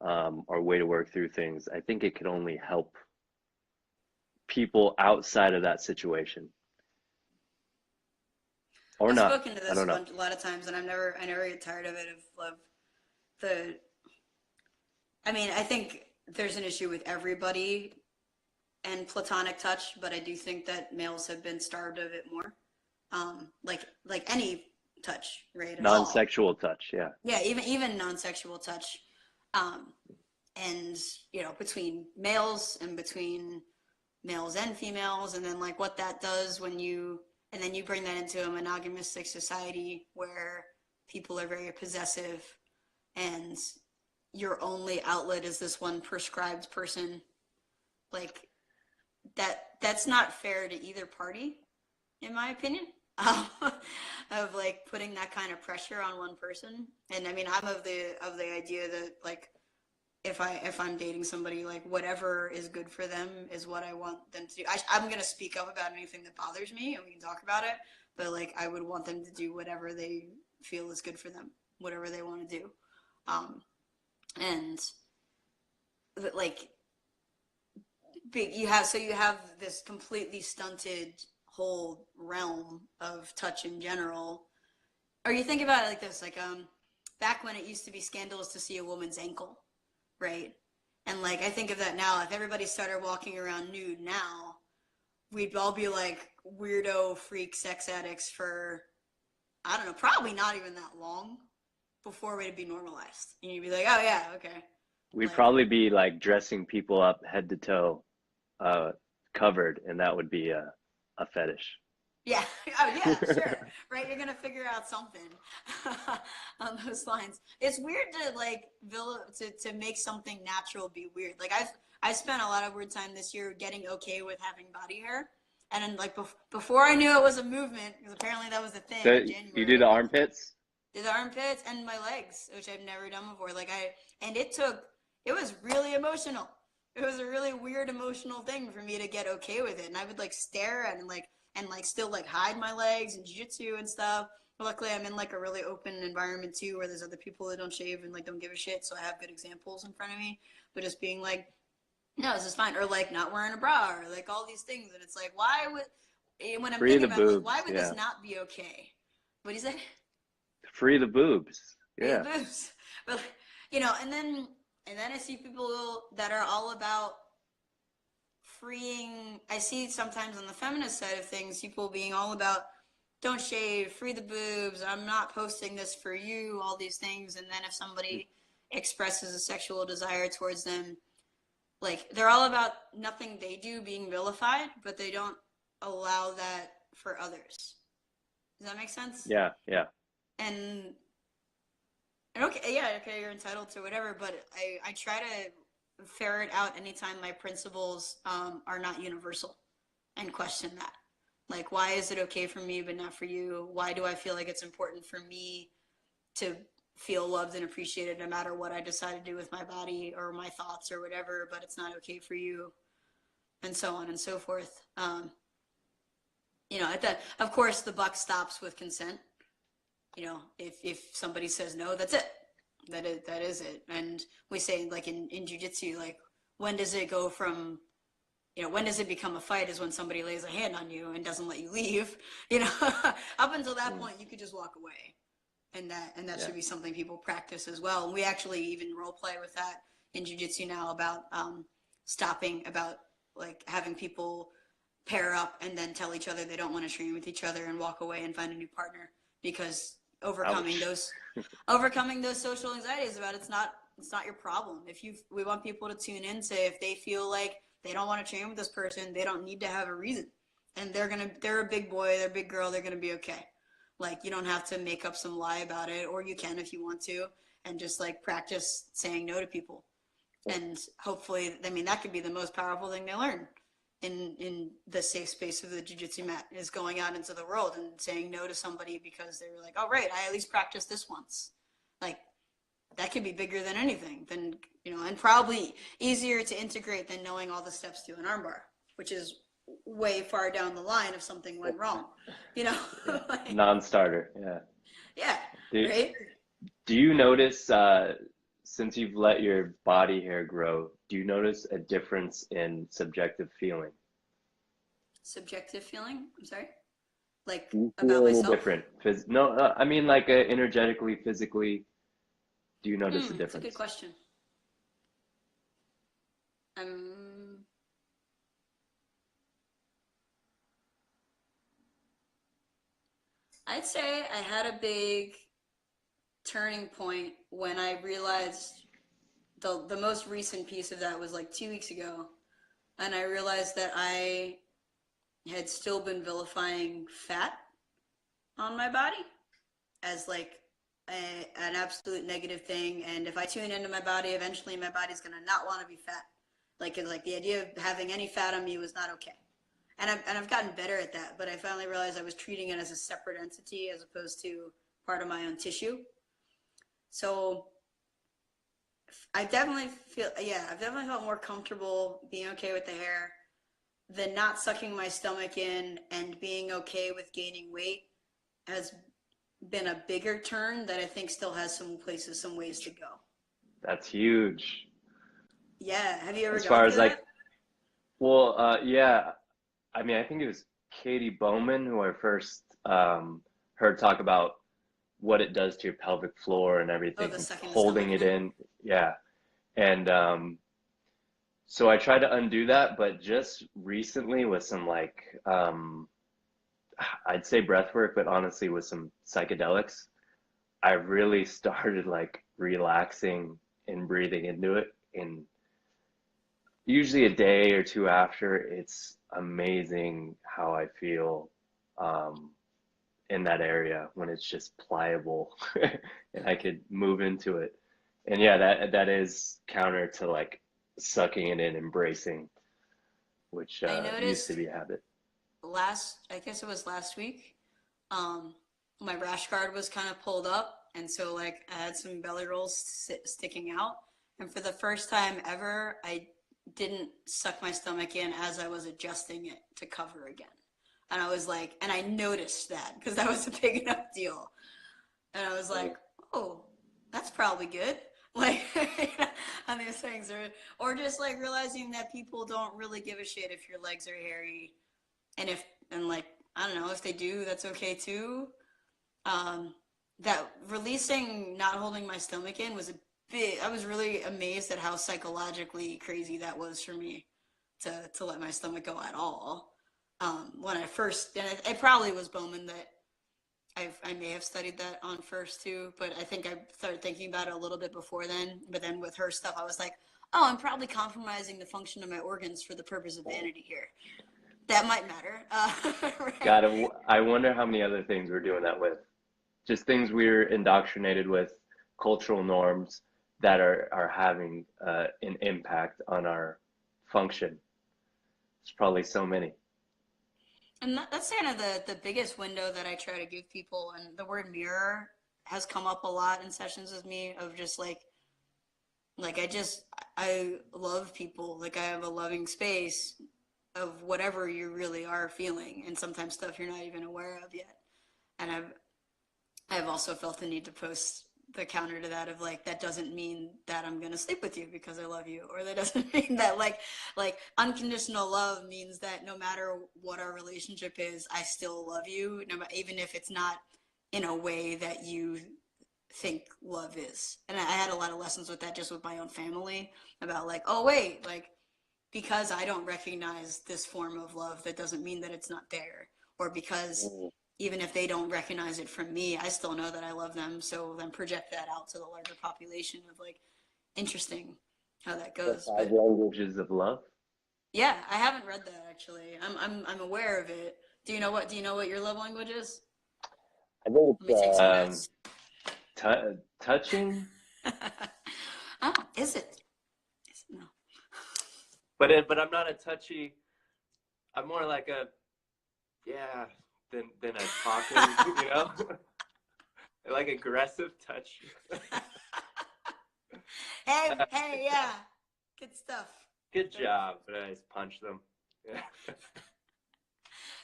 or way to work through things, I think it could only help people outside of that situation or I've not. spoken to I this don't know. a lot of times, and I never get tired of it. Of the, I mean, I think there's an issue with everybody and platonic touch, but I do think that males have been starved of it more. Like any touch, right? At all. Non-sexual touch, yeah. Yeah, even non-sexual touch, um, and between males and between males and females, and then like what that does and then you bring that into a monogamous society where people are very possessive, and your only outlet is this one prescribed person, like that's not fair to either party, in my opinion. um, of like putting that kind of pressure on one person. And I mean, I'm of the idea that like if I'm dating somebody, like whatever is good for them is what I want them to do. I'm gonna speak up about anything that bothers me, and we can talk about it. But like, I would want them to do whatever they feel is good for them, whatever they want to do. Um, and like, you have this completely stunted whole realm of touch in general. Or you think about it like this, like back when it used to be scandalous to see a woman's ankle, right? And like I think of that now, if everybody started walking around nude now, we'd all be like weirdo freak sex addicts for, I don't know, probably not even that long before it'd be normalized. And you'd be like, oh yeah, okay. We'd Like, probably be like dressing people up head to toe, uh, covered, and that would be a fetish. yeah, oh yeah, sure, right? You're gonna figure out something on those lines. It's weird to like to make something natural be weird. Like I spent a lot of weird time this year getting okay with having body hair, and then like before I knew it was a movement, because apparently that was a thing So in you do the January. armpits? Did the armpits and my legs, which I've never done before. And it was really emotional. It was a really weird emotional thing for me to get okay with it. And I would like stare at and like still like hide my legs and jiu-jitsu and stuff. But luckily I'm in like a really open environment too, where there's other people that don't shave and like don't give a shit. So I have good examples in front of me. But just being like, no, this is fine. Or like not wearing a bra or like all these things. And it's like, when I'm Free thinking the about like, why boobs, would this yeah. not be okay? What do you say? Free the boobs, Free the yeah. boobs. But and then I see people that are all about freeing. I see sometimes on the feminist side of things, people being all about don't shave, free the boobs, I'm not posting this for you, all these things. And then if somebody expresses a sexual desire towards them, like they're all about nothing they do being vilified, but they don't allow that for others. Does that make sense? Yeah, yeah. And okay, yeah, okay, you're entitled to whatever, but I try to ferret out anytime my principles are not universal and question that. Like, why is it okay for me but not for you? Why do I feel like it's important for me to feel loved and appreciated no matter what I decide to do with my body or my thoughts or whatever, but it's not okay for you, and so on and so forth. You know, of course, the buck stops with consent. You know, if somebody says no, that's it. That is it. And we say, like in jiu-jitsu, like, when does it go from, you know, when does it become a fight is when somebody lays a hand on you and doesn't let you leave. You know, up until that point, you could just walk away. And that should be something people practice as well. And we actually even role play with that in jiu-jitsu now about stopping, about like having people pair up and then tell each other they don't want to train with each other and walk away and find a new partner, because overcoming those social anxieties about it's not your problem. We want people to tune in, say if they feel like they don't want to train with this person, they don't need to have a reason, and they're a big boy, they're a big girl, they're gonna be okay. Like, you don't have to make up some lie about it, or you can if you want to, and just like practice saying no to people. And hopefully, I mean, that could be the most powerful thing they learn in the safe space of the jiu-jitsu mat, is going out into the world and saying no to somebody because they were like, oh, right, I at least practiced this once. Like, that could be bigger than anything, than, you know, and probably easier to integrate than knowing all the steps to an armbar, which is way far down the line if something went wrong, you know. Yeah. Like, Non-starter. Yeah. yeah, right. Do you notice, since you've let your body hair grow, do you notice a difference in subjective feeling? Subjective feeling, I'm sorry, like Do you about feel any myself. different? No, I mean like energetically, physically. Do you notice a That's a good difference? question. um I'd say I had a big turning point when I realized, the most recent piece of that was like 2 weeks ago, and I realized that I had still been vilifying fat on my body as like an absolute negative thing, and if I tune into my body, eventually my body's gonna not want to be fat. Like the idea of having any fat on me was not okay. And I've gotten better at that, but I finally realized I was treating it as a separate entity as opposed to part of my own tissue. So I've definitely felt more comfortable being okay with the hair, than not sucking my stomach in, and being okay with gaining weight has been a bigger turn that I think still has some ways to go. That's huge. Yeah. Have you ever As gone far through as like, that? well, yeah, I mean, I think it was Katie Bowman who I first heard talk about what it does to your pelvic floor and Oh, the everything, sucking the holding stomach it in? in. Yeah. And so I tried to undo that, but just recently with some like, I'd say breath work, but honestly with some psychedelics, I really started like relaxing and breathing into it. And usually a day or two after, it's amazing how I feel um, in that area when it's just pliable and I could move into it. And yeah, that is counter to like sucking it in, embracing, which I used to noticed be a habit. I guess it was last week, um, my rash guard was kind of pulled up, and so like I had some belly rolls sticking out, and for the first time ever, I didn't suck my stomach in as I was adjusting it to cover again. And I was like, and I noticed that because that was a big enough deal. And I was like, oh, that's probably good. Like, on these things, or just like realizing that people don't really give a shit if your legs are hairy, and like, I don't know, if they do, that's okay too. Um, that releasing, not holding my stomach in was a big. I was really amazed at how psychologically crazy that was for me to let my stomach go at all. When I first, and it probably was Bowman that I may have studied that on first too, but I think I started thinking about it a little bit before then. But then with her stuff, I was like, oh, I'm probably compromising the function of my organs for the purpose of vanity here. that might matter. Right. God, I wonder how many other things we're doing that with. Just things we're indoctrinated with, cultural norms that are having an impact on our function. There's probably so many. And that's kind of the biggest window that I try to give people. And the word mirror has come up a lot in sessions with me of just like I love people. Like I have a loving space of whatever you really are feeling, and sometimes stuff you're not even aware of yet. And I've also felt the need to post the counter to that of like, that doesn't mean that I'm gonna sleep with you because I love you, or that doesn't mean that like unconditional love means that no matter what our relationship is, I still love you, no, even if it's not in a way that you think love is. And I had a lot of lessons with that just with my own family about like, oh wait, like because I don't recognize this form of love, that doesn't mean that it's not there. Or because even if they don't recognize it from me, I still know that I love them. So then project that out to the larger population of like, interesting how that goes. The 5 languages of love. Yeah, I haven't read that actually. I'm aware of it. Do you know what your love language is? I think Let me take some notes. Touching. Oh, is it? No. But I'm not a touchy. I'm more like a than a talking, you know, like aggressive touch. Hey, yeah, good stuff. Good job, but I just punch them. Yeah.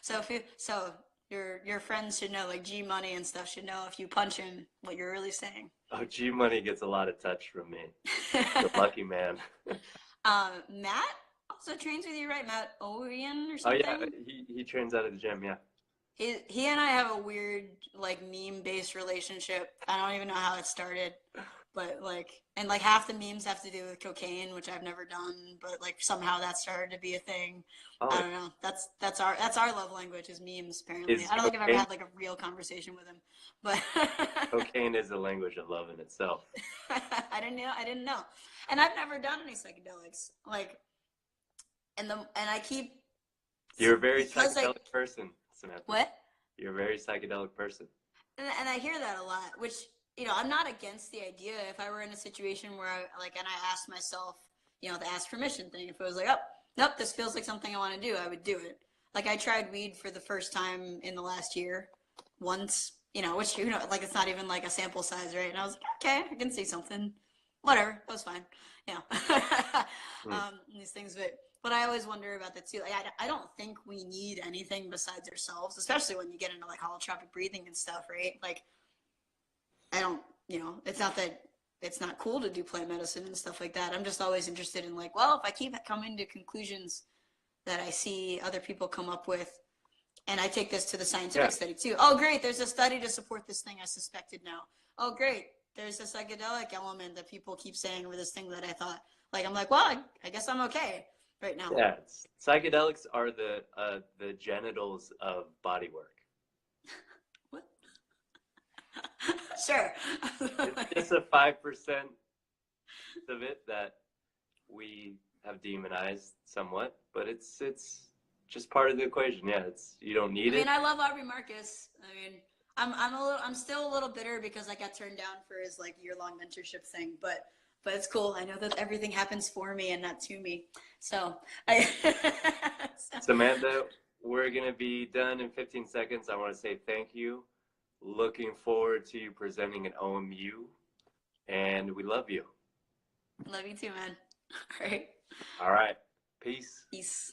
So your friends should know, like G Money and stuff should know if you punch him what you're really saying. Oh, G Money gets a lot of touch from me. The lucky man. Matt also trains with you, right? Matt Owen or something? Oh yeah, he trains out of the gym, yeah. He and I have a weird like meme-based relationship. I don't even know how it started, but like half the memes have to do with cocaine, which I've never done, but like somehow that started to be a thing. Oh. I don't know. That's our love language is memes. Apparently, I don't think I've ever had like a real conversation with him, but cocaine is a language of love in itself. I didn't know, and I've never done any psychedelics. Like, and I keep. You're a very psychedelic person, Samantha. What? You're a very psychedelic person. And I hear that a lot, which, you know, I'm not against the idea. If I were in a situation where and I asked myself, you know, the ask permission thing, if it was like, oh, nope, this feels like something I want to do, I would do it. Like I tried weed for the first time in the last year once, you know, which, you know, like it's not even like a sample size, right? And I was like, okay, I can see something, whatever, that was fine. Yeah. These things, but I always wonder about that too. Like, I don't think we need anything besides ourselves, especially when you get into like holotropic breathing and stuff, right? Like, I don't, you know, it's not that it's not cool to do plant medicine and stuff like that. I'm just always interested in like, well, if I keep coming to conclusions that I see other people come up with, and I take this to the scientific study too. Oh, great, there's a study to support this thing I suspected now. Oh, great, there's a psychedelic element that people keep saying over this thing that I thought. Like, I'm like, well, I guess I'm okay right now. Yeah, psychedelics are the genitals of bodywork. What? Sure. It's just a 5% of it that we have demonized somewhat, but it's just part of the equation. Yeah, you don't need it. I mean, I love Aubrey Marcus. I mean, I'm still a little bitter because I got turned down for his like year-long mentorship thing, but it's cool. I know that everything happens for me and not to me. So Samantha, we're gonna be done in 15 seconds. I want to say thank you. Looking forward to you presenting an OMU, and we love you. Love you too, man. All right. All right. Peace. Peace.